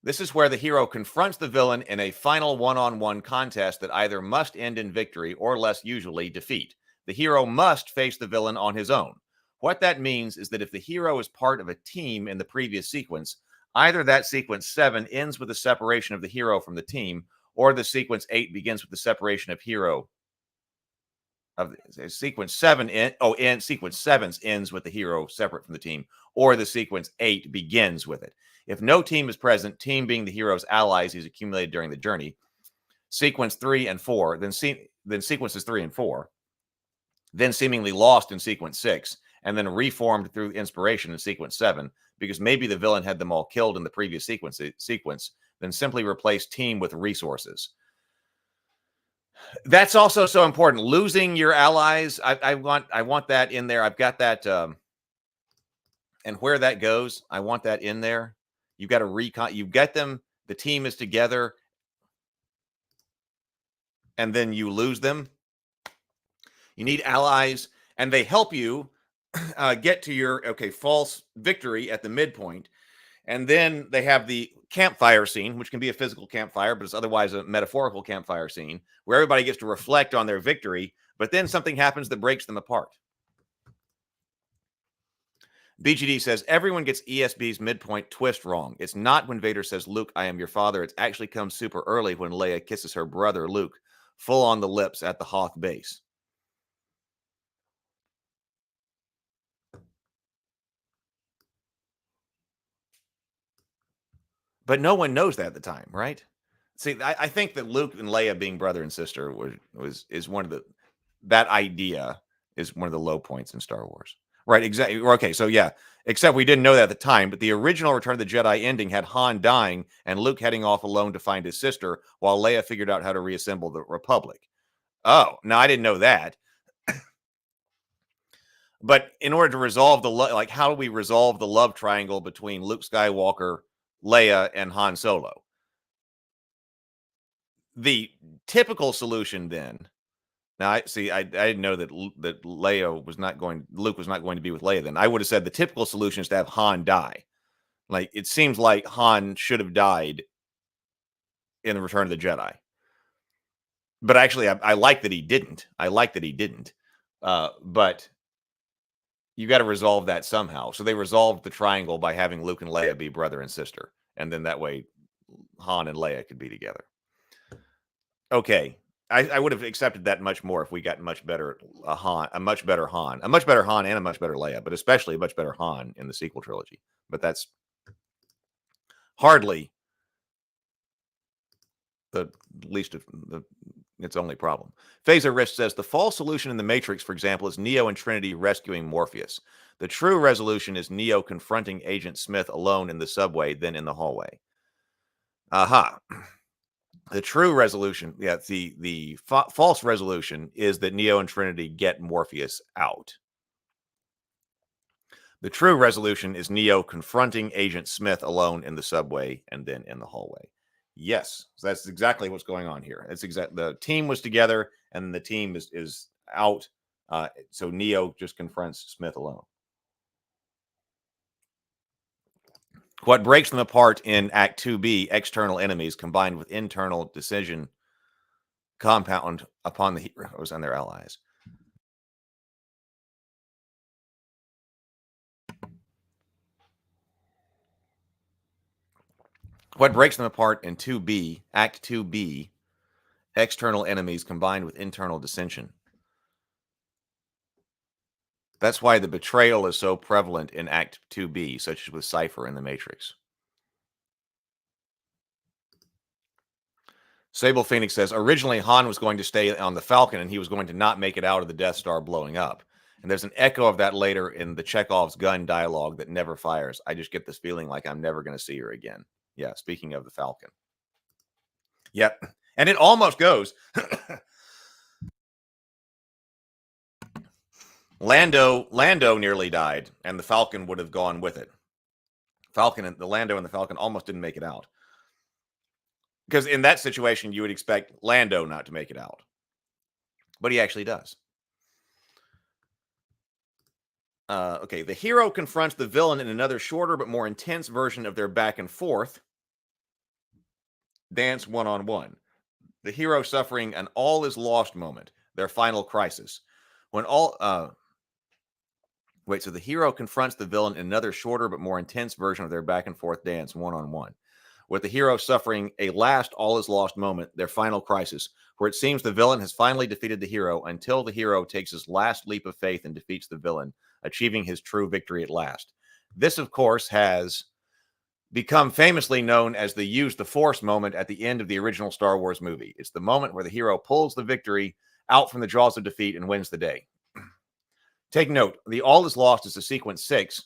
This is where the hero confronts the villain in a final one-on-one contest that either must end in victory or, less usually, defeat. The hero must face the villain on his own. What that means is that if the hero is part of a team in the previous sequence, either that sequence 7 ends with the separation of the hero from the team, or the sequence 8 begins with the separation of hero. Sequence 7 sequence 7 ends with the hero separate from the team, or the sequence 8 begins with it. If no team is present, team being the hero's allies he's accumulated during the journey, sequence 3 and 4, then sequences 3 and 4, then seemingly lost in sequence 6, and then reformed through inspiration in sequence 7, because maybe the villain had them all killed in the previous sequence, then simply replace team with resources. That's also so important. Losing your allies, I want that in there. I've got that, and where that goes, I want that in there. You've got to you get them, the team is together, and then you lose them. You need allies, and they help you get to your, false victory at the midpoint. And then they have the campfire scene, which can be a physical campfire, but it's otherwise a metaphorical campfire scene, where everybody gets to reflect on their victory, but then something happens that breaks them apart. BGD says, everyone gets ESB's midpoint twist wrong. It's not when Vader says, "Luke, I am your father." It actually comes super early when Leia kisses her brother, Luke, full on the lips at the Hoth base. But no one knows that at the time, right? See, I think that Luke and Leia being brother and sister is one of the, that idea is one of the low points in Star Wars. Right, exactly. Okay, so yeah, except we didn't know that at the time, but the original Return of the Jedi ending had Han dying and Luke heading off alone to find his sister while Leia figured out how to reassemble the Republic. Oh, no, I didn't know that. But in order to resolve the, how do we resolve the love triangle between Luke Skywalker, Leia, and Han Solo? The typical solution then, now I didn't know that Luke was not going to be with Leia then. I would have said the typical solution is to have Han die. Like, it seems like Han should have died in the Return of the Jedi. But actually, I like that he didn't. But you got to resolve that somehow. So they resolved the triangle by having Luke and Leia be brother and sister. And then that way Han and Leia could be together. Okay. I would have accepted that much more if we got much better Han, a much better Han, and a much better Leia, but especially a much better Han in the sequel trilogy. But that's hardly the least of its only problem. Phaser Risk says the false solution in the Matrix, for example, is Neo and Trinity rescuing Morpheus. The true resolution is Neo confronting Agent Smith alone in the subway, then in the hallway. Aha. The true resolution, the false resolution is that Neo and Trinity get Morpheus out. The true resolution is Neo confronting Agent Smith alone in the subway and then in the hallway. Yes, so that's exactly what's going on here. It's the team was together and the team is out. So Neo just confronts Smith alone. What breaks them apart in Act 2B, external enemies combined with internal decision compound upon the heroes and their allies. What breaks them apart in 2B, Act 2B, external enemies combined with internal dissension. That's why the betrayal is so prevalent in Act 2B, such as with Cypher in the Matrix. Sable Phoenix says, originally Han was going to stay on the Falcon and he was going to not make it out of the Death Star blowing up. And there's an echo of that later in the Chekhov's gun dialogue that never fires. I just get this feeling like I'm never going to see her again. Yeah, speaking of the Falcon. Yep. And it almost goes. Lando nearly died, and the Falcon would have gone with it. Lando and the Falcon almost didn't make it out. Because in that situation, you would expect Lando not to make it out. But he actually does. Okay, the hero confronts the villain in another shorter but more intense version of their back and forth dance one-on-one. The hero suffering an all is lost moment, their final crisis. When all... so the hero confronts the villain in another shorter but more intense version of their back and forth dance one-on-one. With the hero suffering a last all is lost moment, their final crisis, where it seems the villain has finally defeated the hero until the hero takes his last leap of faith and defeats the villain, achieving his true victory at last. This, of course, has become famously known as the use the force moment at the end of the original Star Wars movie. It's the moment where the hero pulls the victory out from the jaws of defeat and wins the day. Take note, the all is lost is a sequence 6.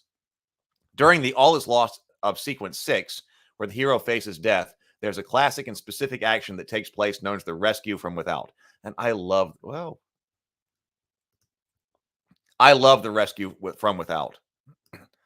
During the all is lost of sequence 6, where the hero faces death, there's a classic and specific action that takes place known as the rescue from without. And I love the rescue from without.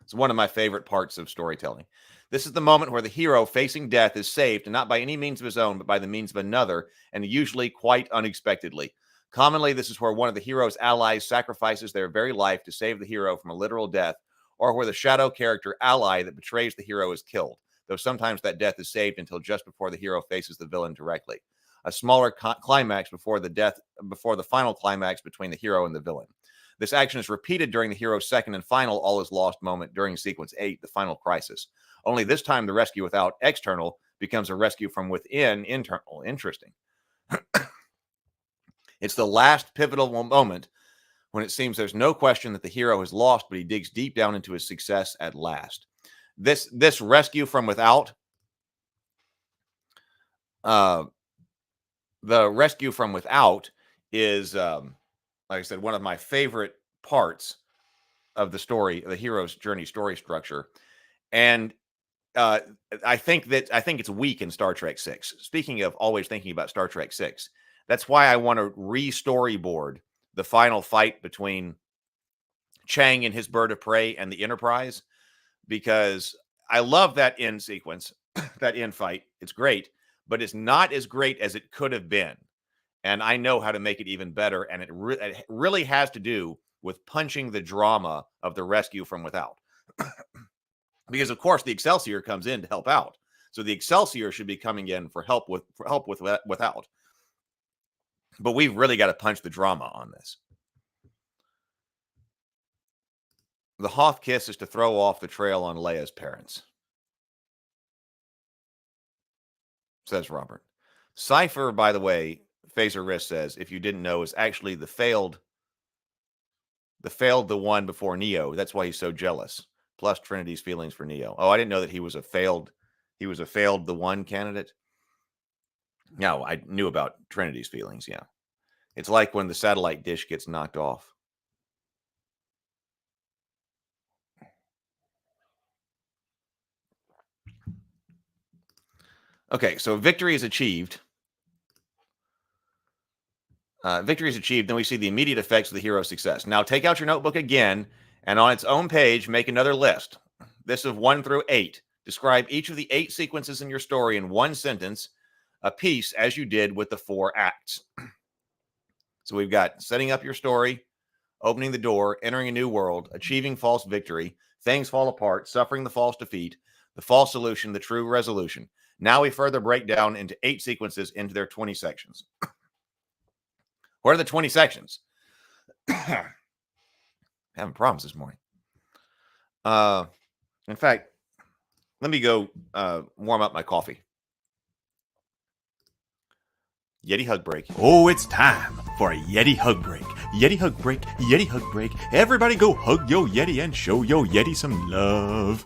It's one of my favorite parts of storytelling. This is the moment where the hero facing death is saved, and not by any means of his own, but by the means of another, and usually quite unexpectedly. Commonly, this is where one of the hero's allies sacrifices their very life to save the hero from a literal death, or where the shadow character ally that betrays the hero is killed, though sometimes that death is saved until just before the hero faces the villain directly. A smaller climax before the final climax between the hero and the villain. This action is repeated during the hero's second and final all is lost moment during sequence 8, the final crisis. Only this time the rescue without external becomes a rescue from within internal. Interesting. It's the last pivotal moment when it seems there's no question that the hero has lost, but he digs deep down into his success at last. This rescue from without, the rescue from without is, like I said, one of my favorite parts of the story, the hero's journey story structure. And I think it's weak in Star Trek 6. Speaking of always thinking about Star Trek 6, that's why I want to re-storyboard the final fight between Chang and his bird of prey and the Enterprise, because I love that end sequence, that end fight. It's great, but it's not as great as it could have been. And I know how to make it even better. And it really has to do with punching the drama of the rescue from without. Because, of course, the Excelsior comes in to help out. So the Excelsior should be coming in for help with without. But we've really got to punch the drama on this. The Hoth kiss is to throw off the trail on Leia's parents, says Robert. Cypher, by the way, Phaser Risk says, if you didn't know, is actually the failed the one before Neo. That's why he's so jealous. Plus Trinity's feelings for Neo. Oh, I didn't know that he was a failed the one candidate. No, I knew about Trinity's feelings. Yeah. It's like when the satellite dish gets knocked off. Okay, so victory is achieved. Victory is achieved. Then we see the immediate effects of the hero's success. Now take out your notebook again, and on its own page, make another list. This of 1 through 8. Describe each of the 8 sequences in your story in one sentence, a piece, as you did with the 4 acts. So we've got setting up your story, opening the door, entering a new world, achieving false victory, things fall apart, suffering the false defeat, the false solution, the true resolution. Now we further break down into 8 sequences into their 20 sections. What are the 20 sections? Having problems this morning. In fact, let me go warm up my coffee. Yeti hug break. Oh, it's time for a Yeti hug break. Yeti hug break, Yeti hug break. Everybody go hug yo Yeti and show yo Yeti some love.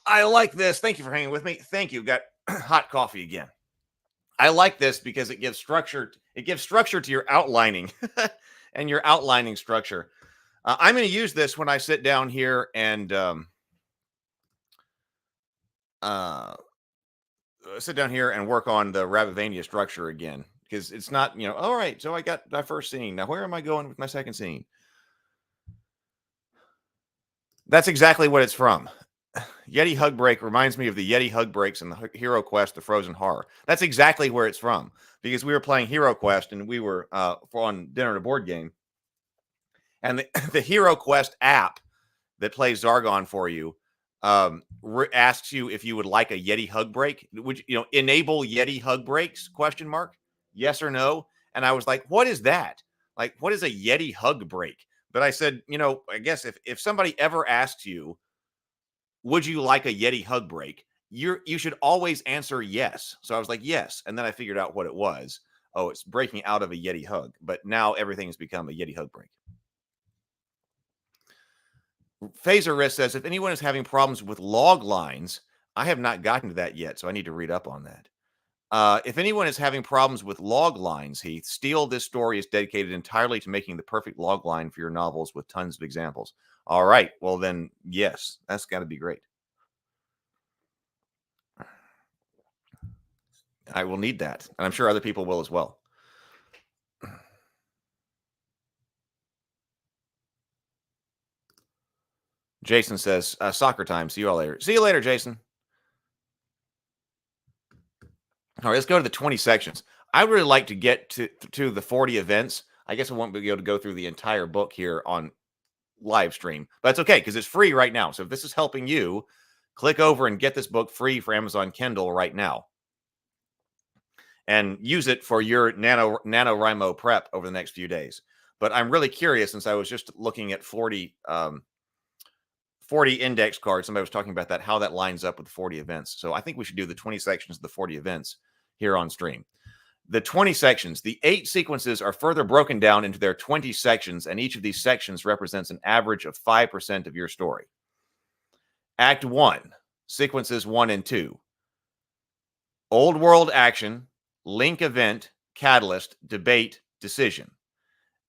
I like this. Thank you for hanging with me. Thank you. Got hot coffee again. I like this because it gives structure. It gives structure to your outlining and your outlining structure. I'm going to use this when I sit down here and work on the Rabbivania structure again, because it's not, all right, so I got my first scene. Now, where am I going with my second scene? That's exactly what it's from. Yeti Hug Break reminds me of the Yeti Hug Breaks in the Hero Quest, the Frozen Horror. That's exactly where it's from, because we were playing Hero Quest and we were on dinner at a board game. And the Hero Quest app that plays Zargon for you asks you if you would like a Yeti Hug Break. Would enable Yeti Hug Breaks? ? Yes or no? And I was like, what is that? Like, what is a Yeti Hug Break? But I said, I guess if somebody ever asks you, would you like a Yeti hug break? You should always answer yes. So I was like, yes. And then I figured out what it was. Oh, it's breaking out of a Yeti hug. But now everything has become a Yeti hug break. Phaser Risk says, if anyone is having problems with log lines, I have not gotten to that yet, so I need to read up on that. If anyone is having problems with log lines, Heath, Steal This Story is dedicated entirely to making the perfect log line for your novels with tons of examples. All right. Well, then, yes, that's got to be great. I will need that. And I'm sure other people will as well. Jason says, soccer time. See you all later. See you later, Jason. All right, let's go to the 20 sections. I would really like to get to the 40 events. I guess I won't be able to go through the entire book here on live stream, but that's okay because it's free right now. So if this is helping you, click over and get this book free for Amazon Kindle right now and use it for your NaNoWriMo prep over the next few days. But I'm really curious, since I was just looking at 40 index cards. Somebody was talking about that, how that lines up with the 40 events. So I think we should do the 20 sections of the 40 events here on stream. The 20 sections, the 8 sequences are further broken down into their 20 sections, and each of these sections represents an average of 5% of your story. Act 1, sequences 1 and 2. Old world action, link event, catalyst, debate, decision.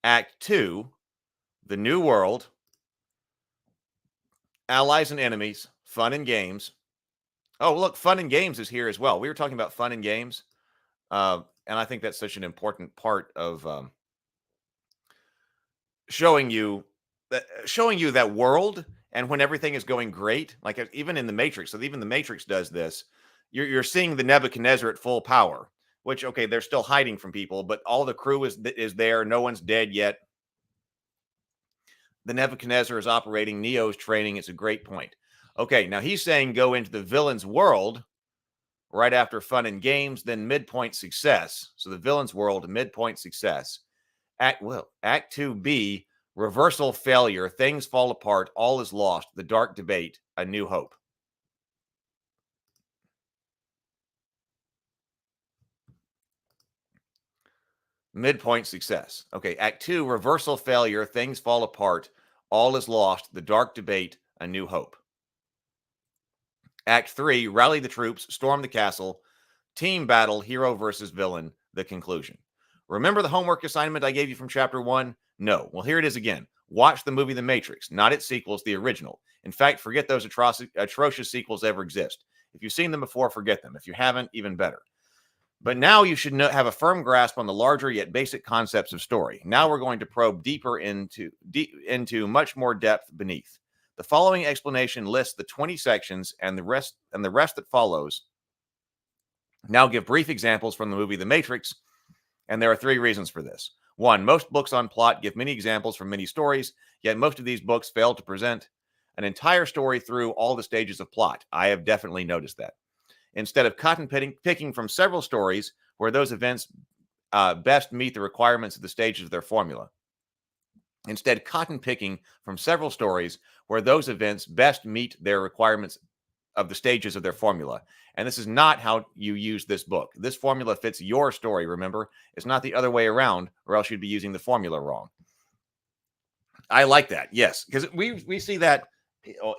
Act 2, the new world, allies and enemies, fun and games. Oh, look, fun and games is here as well. We were talking about fun and games. And I think that's such an important part of showing you that world, and when everything is going great, like even in the Matrix. So even the Matrix does this. You're seeing the Nebuchadnezzar at full power, which, okay, they're still hiding from people, but all the crew is there. No one's dead yet. The Nebuchadnezzar is operating. Neo's training. It's a great point. Okay, now he's saying go into the villain's world right after fun and games, then midpoint success. So the villain's world, midpoint success. Act 2B, reversal failure, things fall apart, all is lost, the dark debate, a new hope. Midpoint success. Okay, Act 2, reversal failure, things fall apart, all is lost, the dark debate, a new hope. Act 3, rally the troops, storm the castle, team battle, hero versus villain, the conclusion. Remember the homework assignment I gave you from Chapter 1? No. Well, here it is again. Watch the movie The Matrix, not its sequels, the original. In fact, forget those atrocious sequels ever exist. If you've seen them before, forget them. If you haven't, even better. But now you should have a firm grasp on the larger yet basic concepts of story. Now we're going to probe deeper into much more depth beneath. The following explanation lists the 20 sections and the rest that follows. Now give brief examples from the movie The Matrix, and there are 3 reasons for this. 1, most books on plot give many examples from many stories, yet most of these books fail to present an entire story through all the stages of plot. I have definitely noticed that. Instead of cotton picking from several stories where those events best meet the requirements of the stages of their formula. Instead, cotton picking from several stories where those events best meet their requirements of the stages of their formula. And this is not how you use this book. This formula fits your story, remember? It's not the other way around, or else you'd be using the formula wrong. I like that, yes, because we see that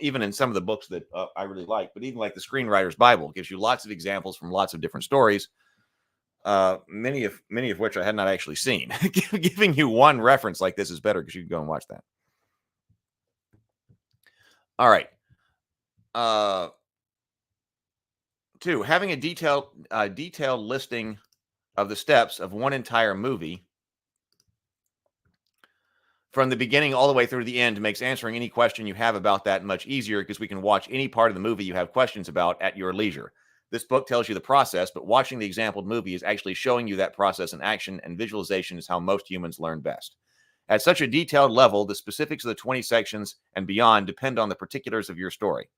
even in some of the books that I really like, but even like the Screenwriter's Bible gives you lots of examples from lots of different stories, many of which I had not actually seen. Giving you one reference like this is better because you can go and watch that. All right. 2, having a detailed listing of the steps of one entire movie from the beginning all the way through the end makes answering any question you have about that much easier, because we can watch any part of the movie you have questions about at your leisure. This book tells you the process, but watching the exampled movie is actually showing you that process in action, and visualization is how most humans learn best. At such a detailed level, the specifics of the 20 sections and beyond depend on the particulars of your story.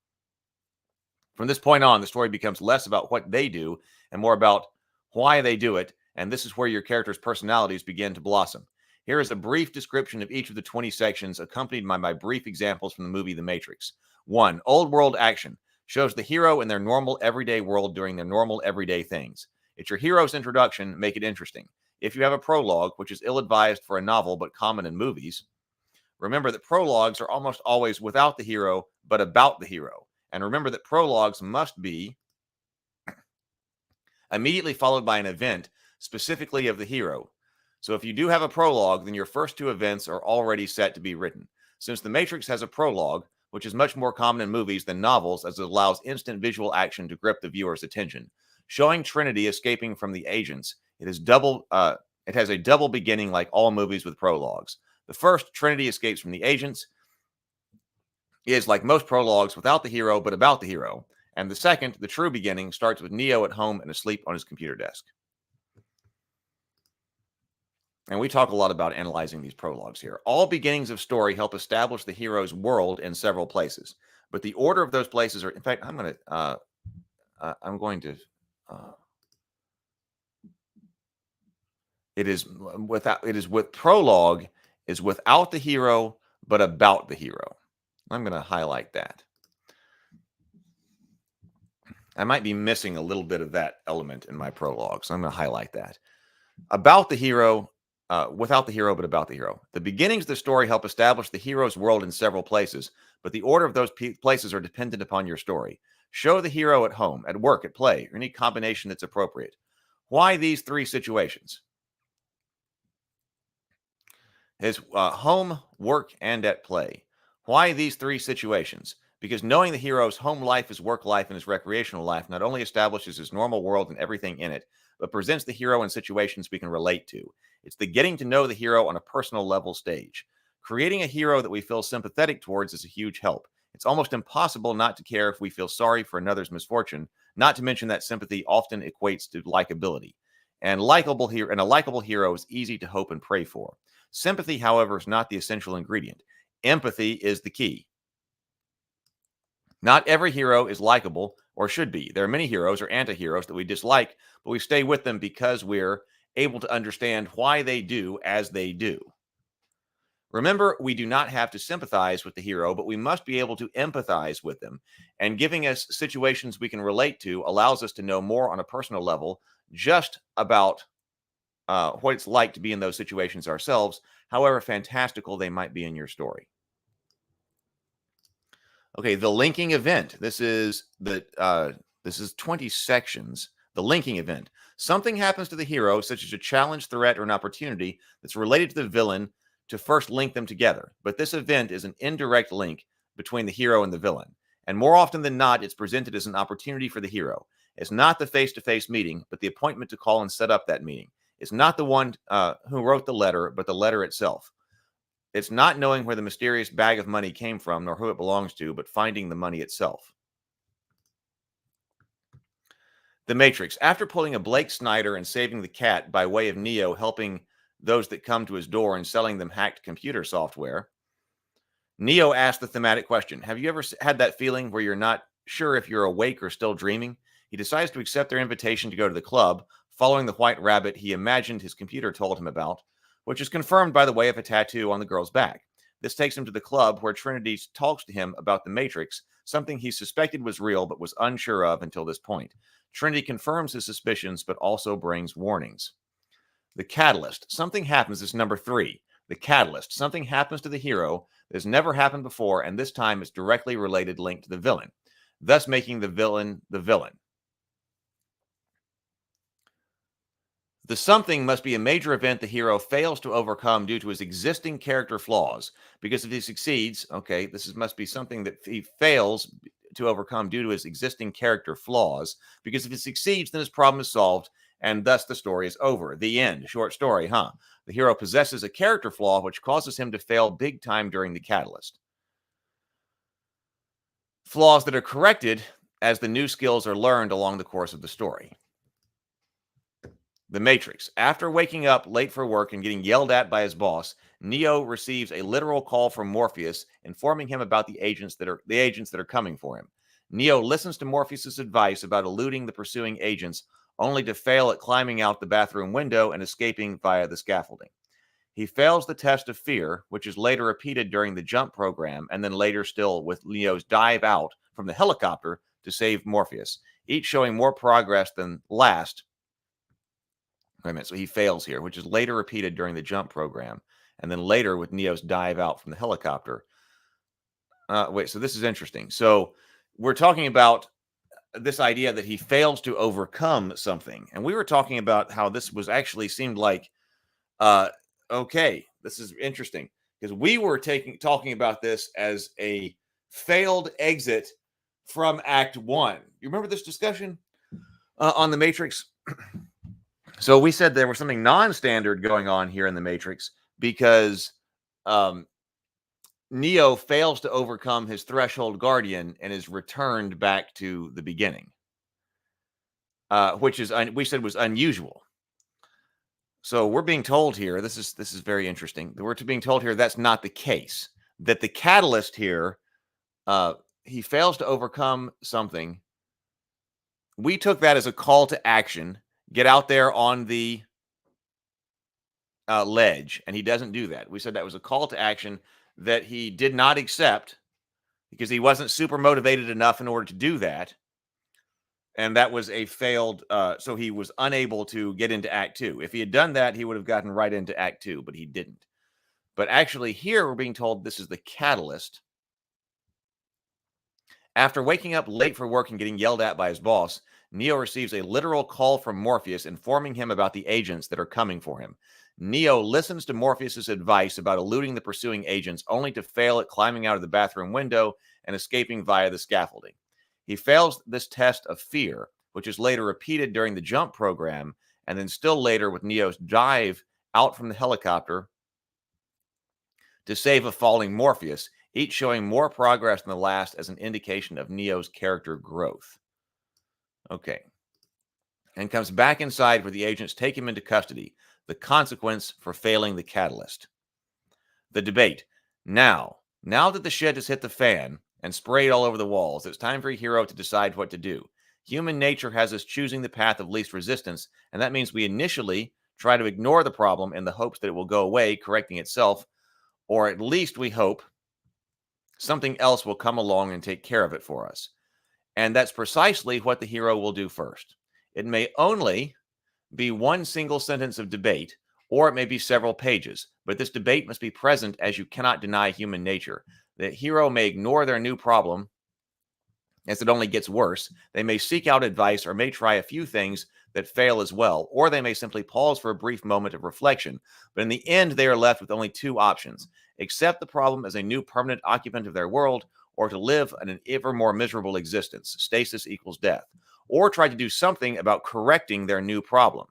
From this point on, the story becomes less about what they do and more about why they do it, and this is where your characters' personalities begin to blossom. Here is a brief description of each of the 20 sections, accompanied by my brief examples from the movie The Matrix. 1, old world action. Shows the hero in their normal everyday world doing their normal everyday things. It's your hero's introduction, make it interesting. If you have a prologue, which is ill-advised for a novel but common in movies, remember that prologues are almost always without the hero but about the hero. And remember that prologues must be immediately followed by an event, specifically of the hero. So if you do have a prologue, then your first 2 events are already set to be written. Since The Matrix has a prologue, which is much more common in movies than novels, as it allows instant visual action to grip the viewer's attention. Showing Trinity escaping from the agents, it has a double beginning like all movies with prologues. The first, Trinity escapes from the agents, is like most prologues without the hero but about the hero. And the second, the true beginning, starts with Neo at home and asleep on his computer desk. And we talk a lot about analyzing these prologues here. All beginnings of story help establish the hero's world in several places, but the order of those places are, in fact, with prologue is without the hero, but about the hero. I'm going to highlight that. I might be missing a little bit of that element in my prologue, so I'm going to highlight that. About the hero, without the hero, but about the hero. The beginnings of the story help establish the hero's world in several places, but the order of those places are dependent upon your story. Show the hero at home, at work, at play, or any combination that's appropriate. Why these three situations? His home, work, and at play. Why these three situations? Because knowing the hero's home life, his work life, and his recreational life not only establishes his normal world and everything in it, but presents the hero in situations we can relate to. It's the getting to know the hero on a personal level stage. Creating a hero that we feel sympathetic towards is a huge help. It's almost impossible not to care if we feel sorry for another's misfortune, not to mention that sympathy often equates to likability. And a likable hero is easy to hope and pray for. Sympathy, however, is not the essential ingredient. Empathy is the key. Not every hero is likable or should be. There are many heroes or anti-heroes that we dislike, but we stay with them because we're able to understand why they do as they do. Remember, we do not have to sympathize with the hero, but we must be able to empathize with them. And giving us situations we can relate to allows us to know more on a personal level just about what it's like to be in those situations ourselves, however fantastical they might be in your story. Okay, the linking event. This is 20 sections. The linking event. Something happens to the hero, such as a challenge, threat, or an opportunity that's related to the villain to first link them together. But this event is an indirect link between the hero and the villain. And more often than not, it's presented as an opportunity for the hero. It's not the face-to-face meeting, but the appointment to call and set up that meeting. It's not the one who wrote the letter, but the letter itself. It's not knowing where the mysterious bag of money came from, nor who it belongs to, but finding the money itself. The Matrix. After pulling a Blake Snyder and saving the cat by way of Neo helping those that come to his door and selling them hacked computer software, Neo asked the thematic question, have you ever had that feeling where you're not sure if you're awake or still dreaming? He decides to accept their invitation to go to the club, following the white rabbit he imagined his computer told him about, which is confirmed by the way of a tattoo on the girl's back. This takes him to the club where Trinity talks to him about the Matrix, something he suspected was real but was unsure of until this point. Trinity confirms his suspicions but also brings warnings. The catalyst. Something happens. This is number 3. The catalyst. Something happens to the hero that has never happened before, and this time it's directly related linked to the villain, thus making the villain the villain. The something must be a major event the hero fails to overcome due to his existing character flaws. Because if he succeeds, okay, must be something that he fails to overcome due to his existing character flaws. Because if he succeeds, then his problem is solved, and thus the story is over. The end. Short story, huh? The hero possesses a character flaw which causes him to fail big time during the catalyst. Flaws that are corrected as the new skills are learned along the course of the story. The Matrix. After waking up late for work and getting yelled at by his boss, Neo receives a literal call from Morpheus informing him about the agents that are coming for him. Neo listens to Morpheus's advice about eluding the pursuing agents, only to fail at climbing out the bathroom window and escaping via the scaffolding. He fails the test of fear, which is later repeated during the jump program, and then later still with Neo's dive out from the helicopter to save Morpheus, each showing more progress than last. Wait a minute, so he fails here, which is later repeated during the jump program, and then later with Neo's dive out from the helicopter. So this is interesting. So we're talking about this idea that he fails to overcome something, and we were talking about how this was actually seemed like, okay, this is interesting, because we were talking about this as a failed exit from Act 1. You remember this discussion on the Matrix? So we said there was something non-standard going on here in the Matrix because Neo fails to overcome his threshold guardian and is returned back to the beginning, which is we said was unusual. So we're being told here, this is very interesting. We're being told here that's not the case. That the catalyst here, he fails to overcome something. We took that as a call to action. Get out there on the ledge, and he doesn't do that. We said that was a call to action that he did not accept because he wasn't super motivated enough in order to do that. And that was a failed, so he was unable to get into Act 2. If he had done that, he would have gotten right into Act 2, but he didn't. But actually, here we're being told this is the catalyst. After waking up late for work and getting yelled at by his boss, Neo receives a literal call from Morpheus informing him about the agents that are coming for him. Neo listens to Morpheus's advice about eluding the pursuing agents, only to fail at climbing out of the bathroom window and escaping via the scaffolding. He fails this test of fear, which is later repeated during the jump program, and then still later with Neo's dive out from the helicopter to save a falling Morpheus, each showing more progress than the last as an indication of Neo's character growth. Okay. And comes back inside where the agents take him into custody, the consequence for failing the catalyst. The debate. Now that the shit has hit the fan and sprayed all over the walls, it's time for a hero to decide what to do. Human nature has us choosing the path of least resistance, and that means we initially try to ignore the problem in the hopes that it will go away, correcting itself, or at least we hope something else will come along and take care of it for us. And that's precisely what the hero will do first. It may only be one single sentence of debate, or it may be several pages, but this debate must be present as you cannot deny human nature. The hero may ignore their new problem as it only gets worse. They may seek out advice or may try a few things that fail as well, or they may simply pause for a brief moment of reflection. But in the end, they are left with only two options: accept the problem as a new permanent occupant of their world, or to live an ever more miserable existence. Stasis equals death. Or try to do something about correcting their new problem.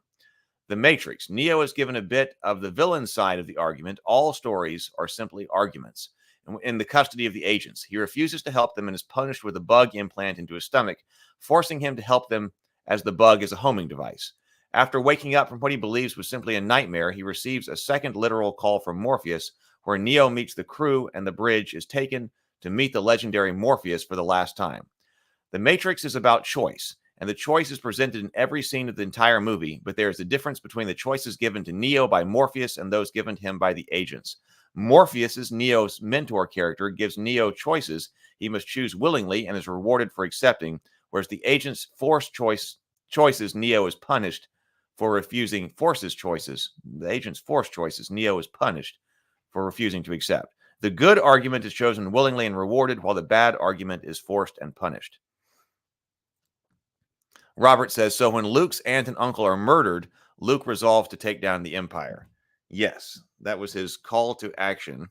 The Matrix. Neo is given a bit of the villain side of the argument. All stories are simply arguments. In the custody of the agents, he refuses to help them and is punished with a bug implant into his stomach, forcing him to help them as the bug is a homing device. After waking up from what he believes was simply a nightmare, he receives a second literal call from Morpheus, where Neo meets the crew and the bridge is taken to meet the legendary Morpheus for the last time. The Matrix is about choice, and the choice is presented in every scene of the entire movie, but there is a difference between the choices given to Neo by Morpheus and those given to him by the agents. Morpheus, Neo's mentor character, gives Neo choices he must choose willingly and is rewarded for accepting, whereas the agents force choices, Neo is punished for refusing. The agents force choices, Neo is punished for refusing to accept. The good argument is chosen willingly and rewarded, while the bad argument is forced and punished. Robert says, so when Luke's aunt and uncle are murdered, Luke resolves to take down the Empire. Yes, that was his call to action.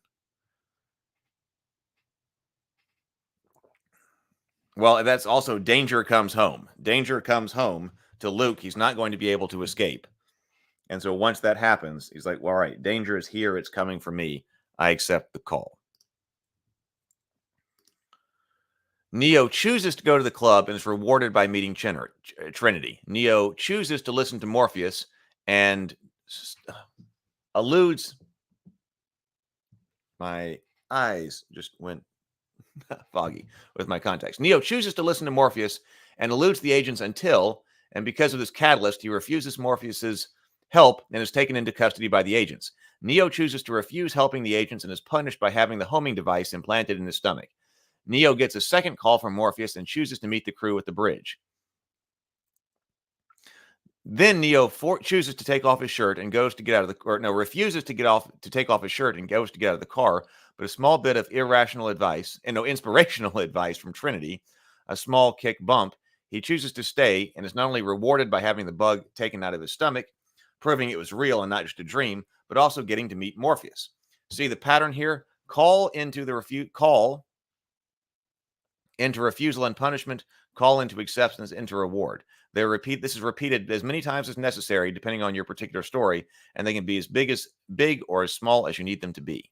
Well, that's also danger comes home. Danger comes home to Luke. He's not going to be able to escape. And so once that happens, he's like, well, all right, danger is here. It's coming for me. I accept the call. Neo chooses to go to the club and is rewarded by meeting Trinity. Neo chooses to listen to Morpheus and eludes. My eyes just went foggy with my contacts. Neo chooses to listen to Morpheus and eludes the agents until, and because of this catalyst, he refuses Morpheus's help and is taken into custody by the agents. Neo chooses to refuse helping the agents and is punished by having the homing device implanted in his stomach. Neo gets a second call from Morpheus and chooses to meet the crew at the bridge. Then Neo chooses to take off his shirt and goes to get out of the refuses to take off his shirt and goes to get out of the car. But a small bit of inspirational advice from Trinity, a small kick bump, he chooses to stay and is not only rewarded by having the bug taken out of his stomach, proving it was real and not just a dream, but also getting to meet Morpheus. See the pattern here? Call into refusal and punishment, call into acceptance, into reward. This is repeated as many times as necessary, depending on your particular story, and they can be as big or as small as you need them to be.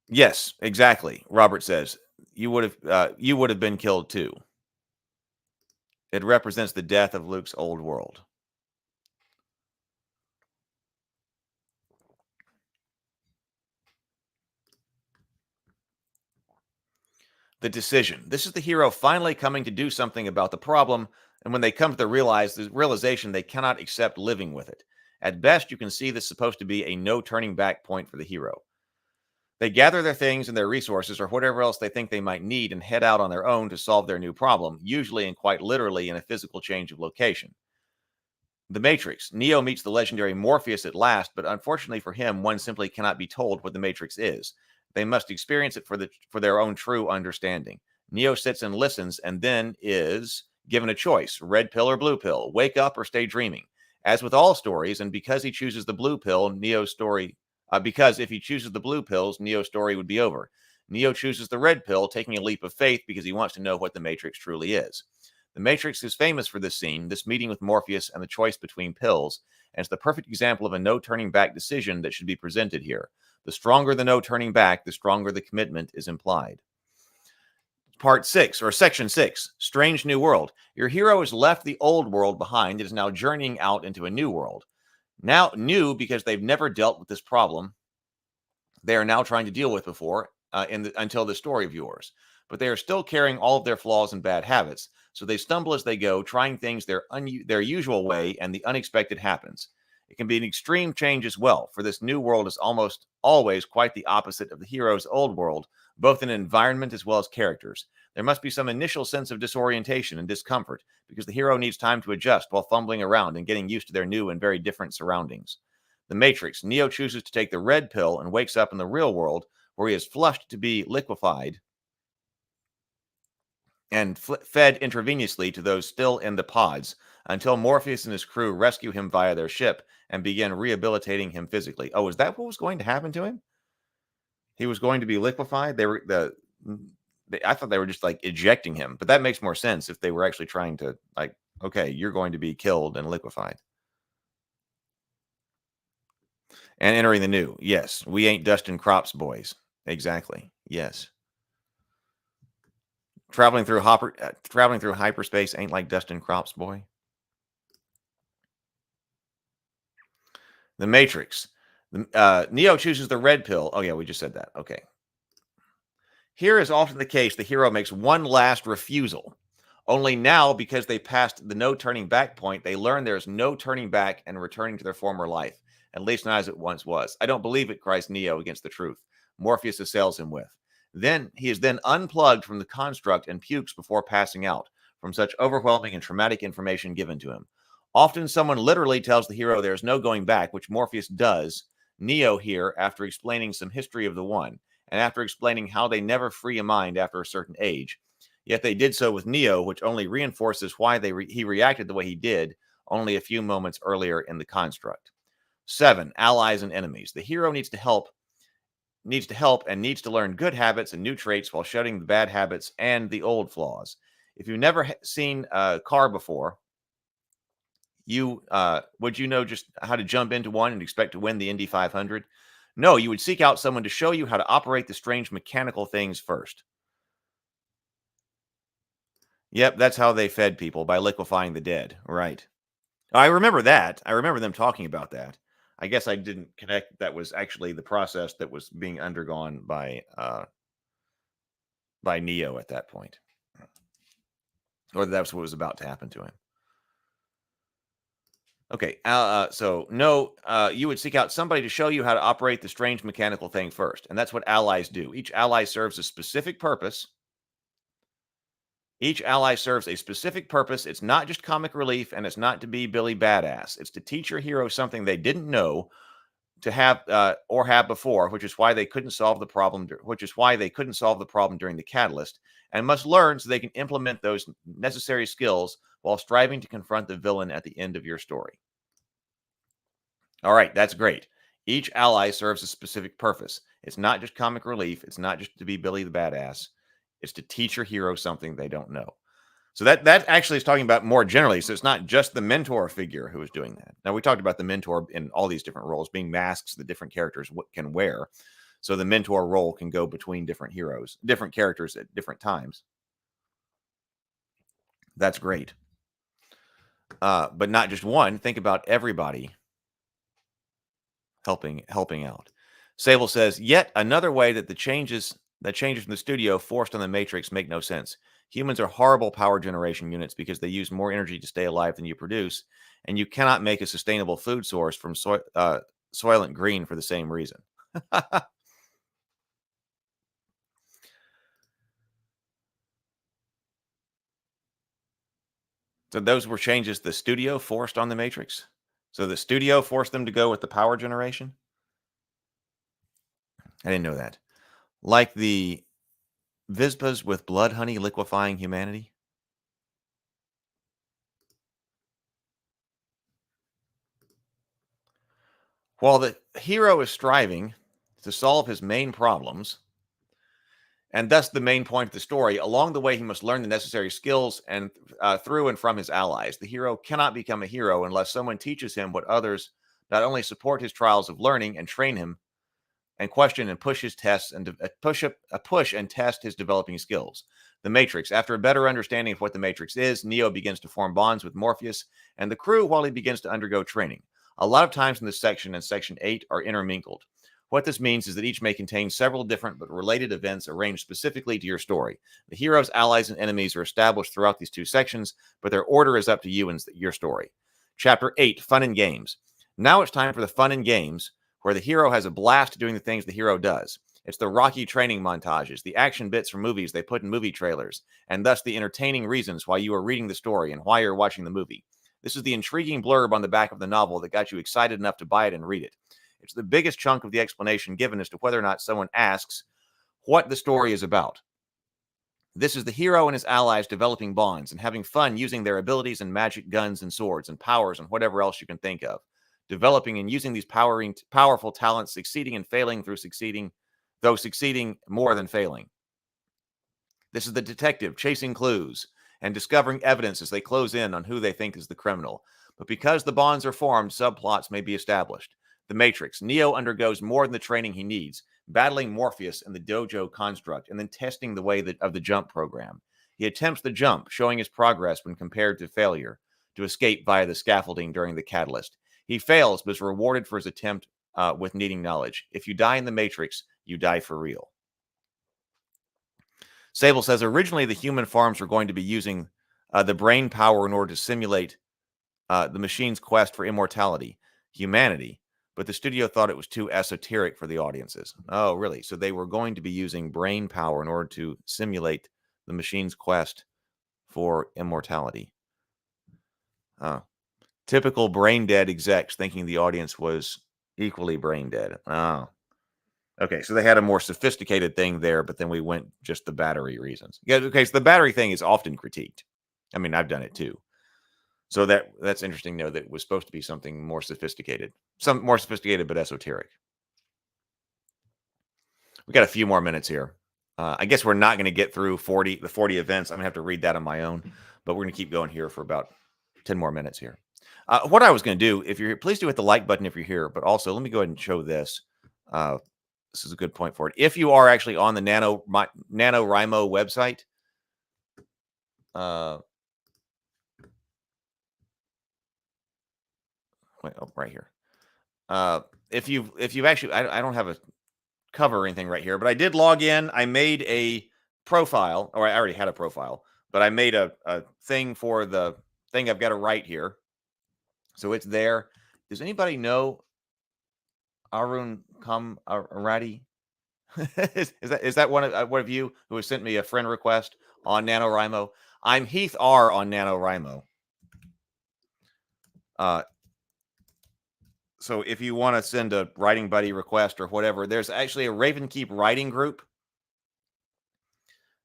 Yes, exactly. Robert says you would have been killed too. It represents the death of Luke's old world. The decision. This is the hero finally coming to do something about the problem, and when they come to the realization they cannot accept living with it. At best, you can see this is supposed to be a no turning back point for the hero. They gather their things and their resources or whatever else they think they might need and head out on their own to solve their new problem, usually and quite literally in a physical change of location. The Matrix. Neo meets the legendary Morpheus at last, but unfortunately for him, one simply cannot be told what the Matrix is. They must experience it for their own true understanding. Neo sits and listens and then is given a choice, red pill or blue pill, wake up or stay dreaming. As with all stories, and because he chooses the blue pill, Neo's story... because if he chooses the blue pills, Neo's story would be over. Neo chooses the red pill, taking a leap of faith because he wants to know what the Matrix truly is. The Matrix is famous for this scene, this meeting with Morpheus and the choice between pills, and it's the perfect example of a no-turning-back decision that should be presented here. The stronger the no turning back, the stronger the commitment is implied. Part 6, or Section 6, Strange New World. Your hero has left the old world behind and is now journeying out into a new world. Now new because they've never dealt with this problem they are now trying to deal with before until the story of yours. But they are still carrying all of their flaws and bad habits, so they stumble as they go, trying things their usual way, and the unexpected happens. It can be an extreme change as well, for this new world is almost always quite the opposite of the hero's old world, both in environment as well as characters. There must be some initial sense of disorientation and discomfort, because the hero needs time to adjust while fumbling around and getting used to their new and very different surroundings. The Matrix. Neo chooses to take the red pill and wakes up in the real world, where he is flushed to be liquefied and fed intravenously to those still in the pods, until Morpheus and his crew rescue him via their ship and begin rehabilitating him physically. Oh, is that what was going to happen to him? He was going to be liquefied? I thought they were just like ejecting him, but that makes more sense if they were actually trying to, like, okay, you're going to be killed and liquefied. And entering the new. Yes, we ain't Dustin Crops boys. Exactly. Yes. Traveling through hyperspace ain't like Dustin Crops boy. The Matrix. Neo chooses the red pill. Oh, yeah, we just said that. Okay. Here is often the case. The hero makes one last refusal. Only now, because they passed the no turning back point, they learn there's no turning back and returning to their former life, at least not as it once was. I don't believe it, cries Neo against the truth Morpheus assails him with. Then he is then unplugged from the construct and pukes before passing out from such overwhelming and traumatic information given to him. Often someone literally tells the hero there's no going back, which Morpheus does. Neo here, after explaining some history of the One, and after explaining how they never free a mind after a certain age. Yet they did so with Neo, which only reinforces why he reacted the way he did only a few moments earlier in the construct. 7. Allies and enemies. The hero needs to help and needs to learn good habits and new traits while shedding the bad habits and the old flaws. If you've never seen a car before, would you know just how to jump into one and expect to win the Indy 500? No, you would seek out someone to show you how to operate the strange mechanical things first. Yep, that's how they fed people, by liquefying the dead. Right. I remember that. I remember them talking about that. I guess I didn't connect that was actually the process that was being undergone by Neo at that point. Or that's what was about to happen to him. Okay, so no, you would seek out somebody to show you how to operate the strange mechanical thing first. And that's what allies do. Each ally serves a specific purpose. Each ally serves a specific purpose. It's not just comic relief, and it's not to be Billy Badass. It's to teach your hero something they didn't know to have or have before, which is why they couldn't solve the problem. During the catalyst, and must learn so they can implement those necessary skills while striving to confront the villain at the end of your story. All right, that's great. Each ally serves a specific purpose. It's not just comic relief. It's not just to be Billy the Badass. It's to teach your hero something they don't know. So that actually is talking about more generally. So it's not just the mentor figure who is doing that. Now, we talked about the mentor in all these different roles being masks that different characters can wear. So the mentor role can go between different heroes, different characters at different times. That's great. But not just one. Think about everybody helping out. Sable says, yet another way that the changes from the studio forced on the Matrix make no sense. Humans are horrible power generation units because they use more energy to stay alive than you produce, and you cannot make a sustainable food source from Soylent Green for the same reason. So those were changes the studio forced on the Matrix. So the studio forced them to go with the power generation. I didn't know that. Like the Vispas with blood honey liquefying humanity. While the hero is striving to solve his main problems, and thus the main point of the story, along the way he must learn the necessary skills and through and from his allies. The hero cannot become a hero unless someone teaches him what others not only support his trials of learning and train him and question and push his tests and push and test his developing skills. The Matrix. After a better understanding of what the Matrix is, Neo begins to form bonds with Morpheus and the crew while he begins to undergo training. A lot of times in this section and section 8 are intermingled. What this means is that each may contain several different but related events arranged specifically to your story. The hero's allies and enemies are established throughout these two sections, but their order is up to you and your story. Chapter 8, Fun and Games. Now it's time for the fun and games, where the hero has a blast doing the things the hero does. It's the Rocky training montages, the action bits from movies they put in movie trailers, and thus the entertaining reasons why you are reading the story and why you're watching the movie. This is the intriguing blurb on the back of the novel that got you excited enough to buy it and read it. It's the biggest chunk of the explanation given as to whether or not someone asks what the story is about. This is the hero and his allies developing bonds and having fun using their abilities and magic guns and swords and powers and whatever else you can think of. Developing and using these powerful talents, succeeding and failing through succeeding, though succeeding more than failing. This is the detective chasing clues and discovering evidence as they close in on who they think is the criminal. But because the bonds are formed, subplots may be established. The Matrix. Neo undergoes more than the training he needs, battling Morpheus and the dojo construct, and then testing the way of the jump program. He attempts the jump, showing his progress when compared to failure, to escape via the scaffolding during the catalyst. He fails, but is rewarded for his attempt with needing knowledge. If you die in the Matrix, you die for real. Sable says, originally the human farms were going to be using the brain power in order to simulate the machine's quest for immortality, humanity, but the studio thought it was too esoteric for the audiences. Oh, really? So they were going to be using brain power in order to simulate the machine's quest for immortality. Typical brain dead execs thinking the audience was equally brain dead. Oh. Okay, so they had a more sophisticated thing there, but then we went just the battery reasons. Yeah, okay, so the battery thing is often critiqued. I mean, I've done it too. So that's interesting to know that it was supposed to be something more sophisticated. Some more sophisticated but esoteric. We got a few more minutes here. I guess we're not going to get through the 40 events. I'm going to have to read that on my own, but we're going to keep going here for about 10 more minutes here. What I was going to do, if you're here, please do hit the like button if you're here, but also let me go ahead and show this. This is a good point for it. If you are actually on the NaNoWriMo website, right here. If you've actually, I don't have a cover or anything right here, but I did log in. I made a profile, or I already had a profile, but I made a thing for the thing I've got to write here. So it's there. Does anybody know Arun Arati? is that one of you who has sent me a friend request on NaNoWriMo? I'm Heath R on NaNoWriMo. So if you want to send a writing buddy request or whatever, there's actually a Ravenkeep writing group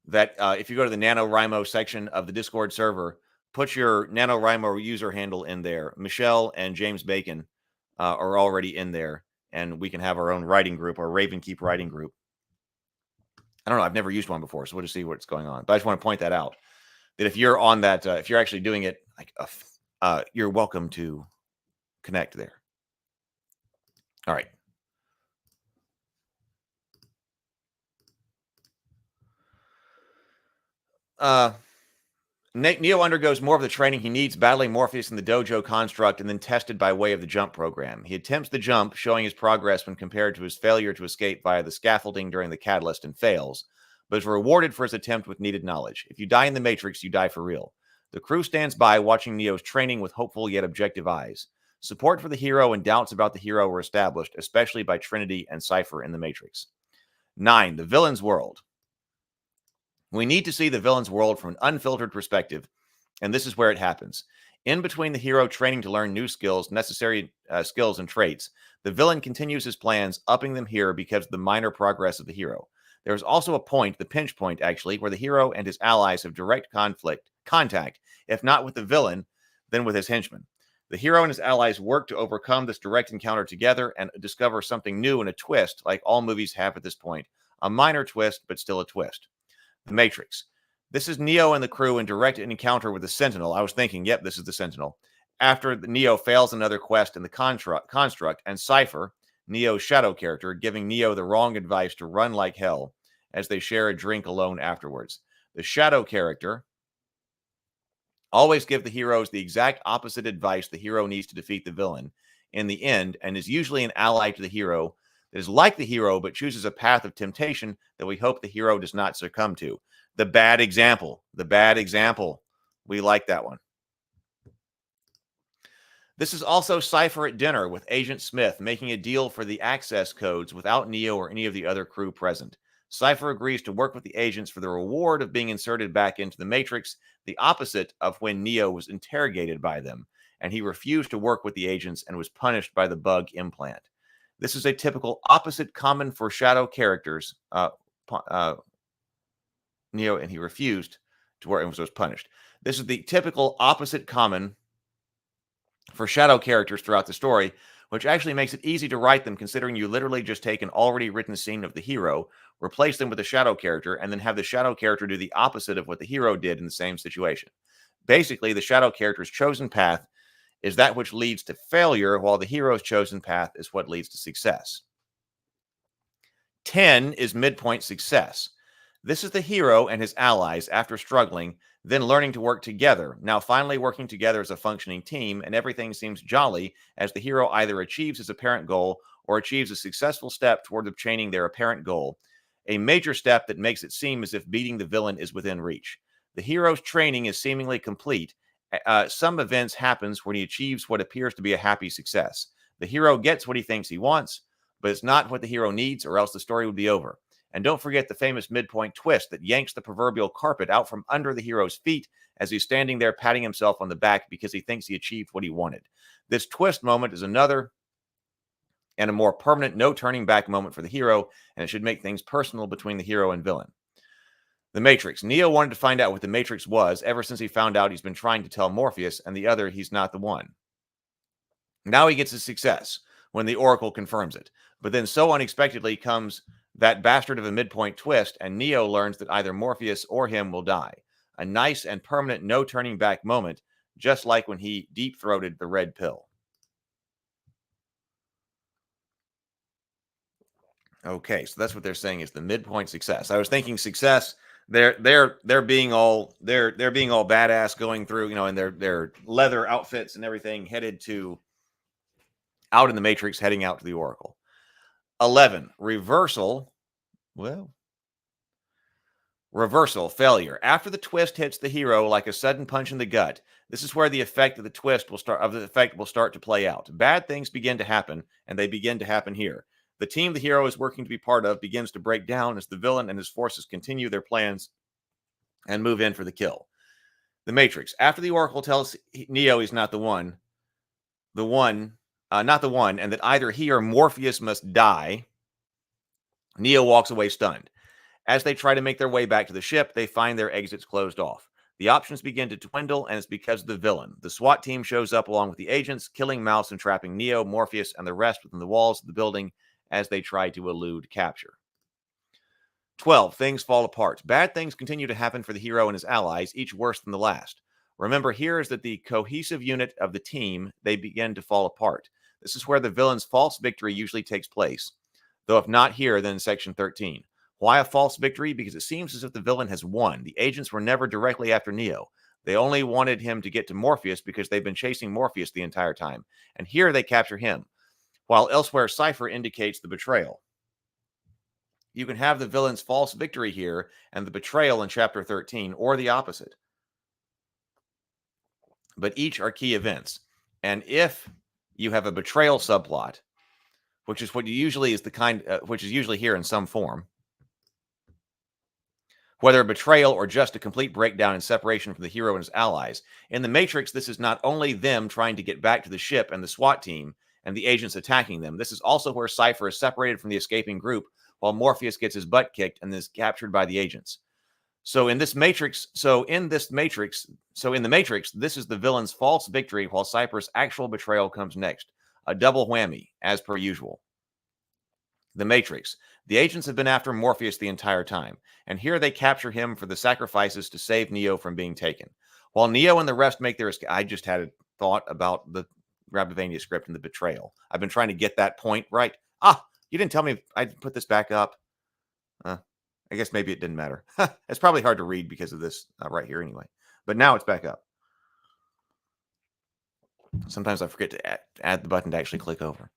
that if you go to the NaNoWriMo section of the Discord server, put your NaNoWriMo user handle in there. Michelle and James Bacon are already in there, and we can have our own writing group or Ravenkeep writing group. I don't know. I've never used one before, so we'll just see what's going on. But I just want to point that out, that if you're on that, if you're actually doing it, like you're welcome to connect there. All right. Neo undergoes more of the training he needs, battling Morpheus in the dojo construct and then tested by way of the jump program. He attempts the jump, showing his progress when compared to his failure to escape via the scaffolding during the catalyst, and fails, but is rewarded for his attempt with needed knowledge. If you die in the Matrix, you die for real. The crew stands by, watching Neo's training with hopeful yet objective eyes. Support for the hero and doubts about the hero were established, especially by Trinity and Cypher in the Matrix. 9. The villain's world. We need to see the villain's world from an unfiltered perspective And this is where it happens. In between the hero training to learn new skills, necessary skills and traits, the villain continues his plans, upping them here because of the minor progress of the hero. There is also a point, the pinch point actually, where the hero and his allies have direct contact, if not with the villain, then with his henchmen. The hero and his allies work to overcome this direct encounter together and discover something new and a twist, like all movies have at this point. A minor twist, but still a twist. The Matrix. This is Neo and the crew in direct encounter with the Sentinel. I was thinking, yep, this is the Sentinel. After Neo fails another quest in the construct, and Cypher, Neo's shadow character, giving Neo the wrong advice to run like hell as they share a drink alone afterwards. The shadow character always give the heroes the exact opposite advice the hero needs to defeat the villain in the end, and is usually an ally to the hero that is like the hero but chooses a path of temptation that we hope the hero does not succumb to. The bad example. The bad example. We like that one. This is also Cypher at dinner with Agent Smith, making a deal for the access codes without Neo or any of the other crew present. Cypher agrees to work with the agents for the reward of being inserted back into the Matrix, the opposite of when Neo was interrogated by them, and he refused to work with the agents and was punished by the bug implant. This is a typical opposite common for shadow characters. Neo, and he refused to work and was punished. This is the typical opposite common for shadow characters throughout the story, which actually makes it easy to write them, considering you literally just take an already written scene of the hero, replace them with a shadow character, and then have the shadow character do the opposite of what the hero did in the same situation. Basically, the shadow character's chosen path is that which leads to failure, while the hero's chosen path is what leads to success. 10 is midpoint success. This is the hero and his allies after struggling, then learning to work together, now finally working together as a functioning team, and everything seems jolly as the hero either achieves his apparent goal or achieves a successful step toward obtaining their apparent goal, a major step that makes it seem as if beating the villain is within reach. The hero's training is seemingly complete. Some events happens when he achieves what appears to be a happy success. The hero gets what he thinks he wants, but it's not what the hero needs, or else the story would be over. And don't forget the famous midpoint twist that yanks the proverbial carpet out from under the hero's feet as he's standing there patting himself on the back because he thinks he achieved what he wanted. This twist moment is another and a more permanent no turning back moment for the hero, and it should make things personal between the hero and villain. The Matrix. Neo wanted to find out what the Matrix was ever since he found out he's been trying to tell Morpheus and the other he's not the one. Now he gets a success when the Oracle confirms it. But then so unexpectedly comes that bastard of a midpoint twist, and Neo learns that either Morpheus or him will die. A nice and permanent no turning back moment, just like when he deep-throated the red pill. Okay, so that's what they're saying is the midpoint success. I was thinking success. They're being all badass going through, in their leather outfits and everything, headed to out in the Matrix, heading out to the Oracle. 11, reversal. Well, reversal, failure. After the twist hits the hero like a sudden punch in the gut, this is where the effect of the twist will start to play out. Bad things begin to happen, and they begin to happen here. The team the hero is working to be part of begins to break down as the villain and his forces continue their plans and move in for the kill. The Matrix. After the Oracle tells Neo he's not the one, and that either he or Morpheus must die, Neo walks away stunned. As they try to make their way back to the ship, they find their exits closed off. The options begin to dwindle, and it's because of the villain. The SWAT team shows up along with the agents, killing Mouse and trapping Neo, Morpheus, and the rest within the walls of the building as they try to elude capture. 12. Things fall apart. Bad things continue to happen for the hero and his allies, each worse than the last. Remember here is that the cohesive unit of the team, they begin to fall apart. This is where the villain's false victory usually takes place, though if not here, then in Section 13. Why a false victory? Because it seems as if the villain has won. The agents were never directly after Neo. They only wanted him to get to Morpheus because they've been chasing Morpheus the entire time. And here they capture him, while elsewhere Cypher indicates the betrayal. You can have the villain's false victory here and the betrayal in Chapter 13, or the opposite. But each are key events. And if you have a betrayal subplot, which is what usually is which is usually here in some form, whether a betrayal or just a complete breakdown and separation from the hero and his allies. In The Matrix, this is not only them trying to get back to the ship and the SWAT team and the agents attacking them. This is also where Cypher is separated from the escaping group while Morpheus gets his butt kicked and is captured by the agents. In The Matrix, this is the villain's false victory while Cypher's actual betrayal comes next. A double whammy, as per usual. The Matrix. The agents have been after Morpheus the entire time, and here they capture him for the sacrifices to save Neo from being taken. While Neo and the rest make their escape, I just had a thought about the Rabavania script and the betrayal. I've been trying to get that point right. You didn't tell me I'd put this back up. I guess maybe it didn't matter. It's probably hard to read because of this right here anyway. But now it's back up. Sometimes I forget to add the button to actually click over.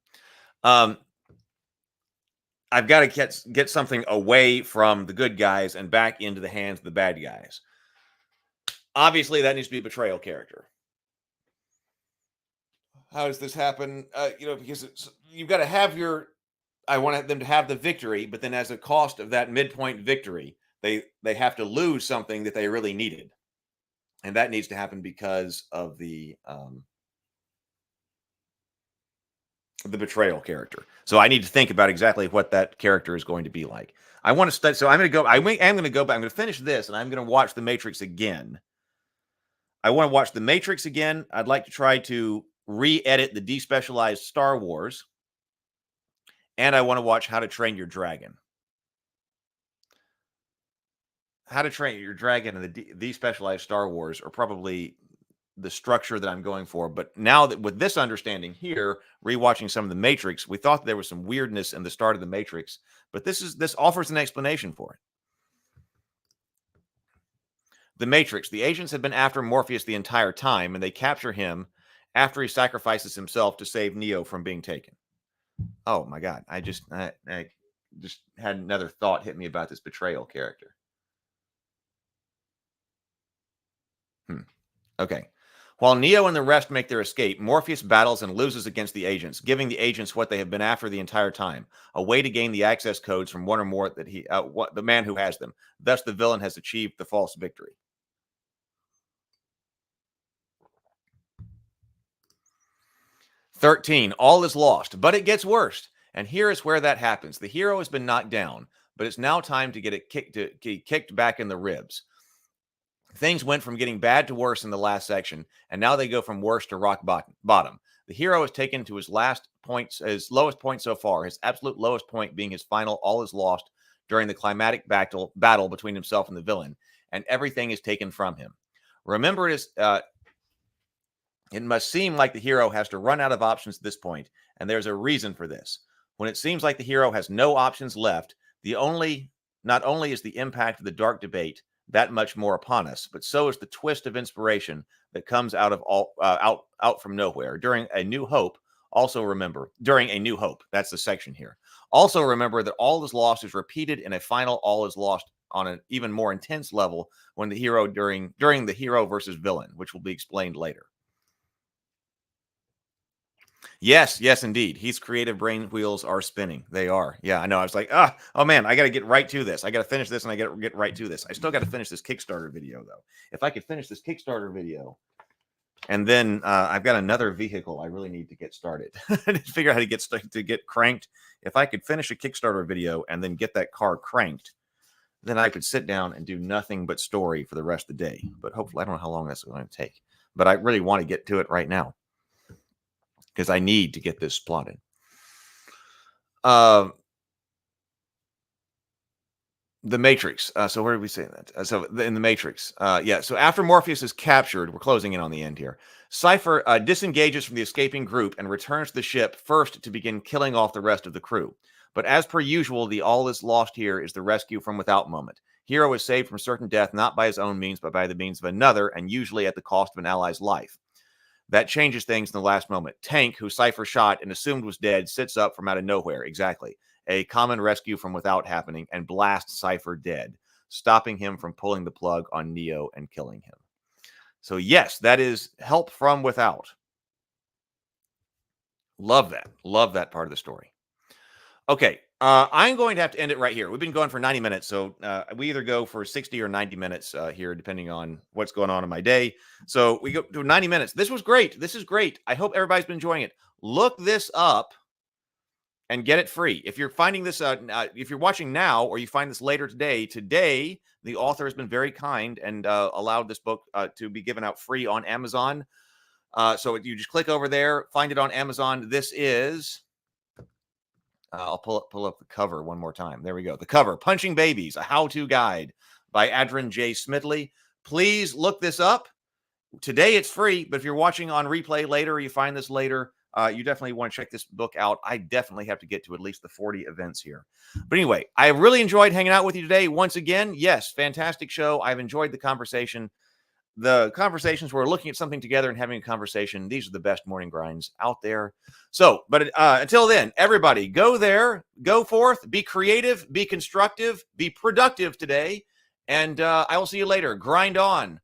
I've got to get something away from the good guys and back into the hands of the bad guys. Obviously, that needs to be a betrayal character. How does this happen? Because you've got to have your... I want them to have the victory, but then as a cost of that midpoint victory, they have to lose something that they really needed. And that needs to happen because of the betrayal character. So I need to think about exactly what that character is going to be like. I want to study. So I'm going to go. I'm going to go back. I'm going to finish this, and I'm going to watch The Matrix again. I want to watch The Matrix again. I'd like to try to re-edit the despecialized Star Wars, and I want to watch How to Train Your Dragon. How to Train Your Dragon and the despecialized Star Wars are probably the structure that I'm going for. But now that with this understanding here, rewatching some of The Matrix, we thought there was some weirdness in the start of The Matrix, but this offers an explanation for it. The Matrix. The agents have been after Morpheus the entire time, and they capture him after he sacrifices himself to save Neo from being taken. Oh my God! I just had another thought hit me about this betrayal character. Okay. While Neo and the rest make their escape, Morpheus battles and loses against the agents, giving the agents what they have been after the entire time, a way to gain the access codes from one or more that the man who has them. Thus, the villain has achieved the false victory. "13. All is lost, but it gets worse. And here is where that happens. The hero has been knocked down, but it's now time to get it kicked back in the ribs. Things went from getting bad to worse in the last section, and now they go from worse to rock bottom. The hero is taken to his lowest point so far, his absolute lowest point being his final all is lost during the climatic battle between himself and the villain, and everything is taken from him. Remember, it must seem like the hero has to run out of options at this point, and there's a reason for this. When it seems like the hero has no options left, not only is the impact of the dark debate that much more upon us, but so is the twist of inspiration that comes out from nowhere. During A New Hope, that's the section here. Also remember that all is lost is repeated in a final all is lost on an even more intense level when the hero during the hero versus villain, which will be explained later. Yes, indeed. His creative brain wheels are spinning. They are. Yeah, I know. I was like, oh man, I got to get right to this. I got to finish this and I got to get right to this. I still got to finish this Kickstarter video, though. If I could finish this Kickstarter video, and then I've got another vehicle I really need to get started. I need to figure out how to get cranked. If I could finish a Kickstarter video and then get that car cranked, then I could sit down and do nothing but story for the rest of the day. But hopefully, I don't know how long that's going to take. But I really want to get to it right now, because I need to get this plotted. The Matrix. So where did we say that? In The Matrix. So after Morpheus is captured, we're closing in on the end here. Cypher disengages from the escaping group and returns to the ship first to begin killing off the rest of the crew. But as per usual, the all is lost here is the rescue from without moment. Hero is saved from certain death, not by his own means, but by the means of another, and usually at the cost of an ally's life. That changes things in the last moment. Tank, who Cypher shot and assumed was dead, sits up from out of nowhere. Exactly. A common rescue from without happening and blasts Cypher dead, stopping him from pulling the plug on Neo and killing him. So yes, that is help from without. Love that. Love that part of the story. Okay, I'm going to have to end it right here. We've been going for 90 minutes, so we either go for 60 or 90 minutes here, depending on what's going on in my day. So we go to 90 minutes. This was great. This is great. I hope everybody's been enjoying it. Look this up and get it free. If you're finding this, if you're watching now or you find this later today, the author has been very kind and allowed this book to be given out free on Amazon. So you just click over there, find it on Amazon. This is... I'll pull up the cover one more time. There we go. The cover, Punching Babies, a how-to guide by Adron J. Smitley. Please look this up. Today it's free, but if you're watching on replay later or you find this later, you definitely want to check this book out. I definitely have to get to at least the 40 events here. But anyway, I really enjoyed hanging out with you today. Once again, yes, fantastic show. I've enjoyed the conversation. The conversations where we're looking at something together and having a conversation. These are the best morning grinds out there. So, but until then, everybody go there, go forth, be creative, be constructive, be productive today. And I will see you later. Grind on.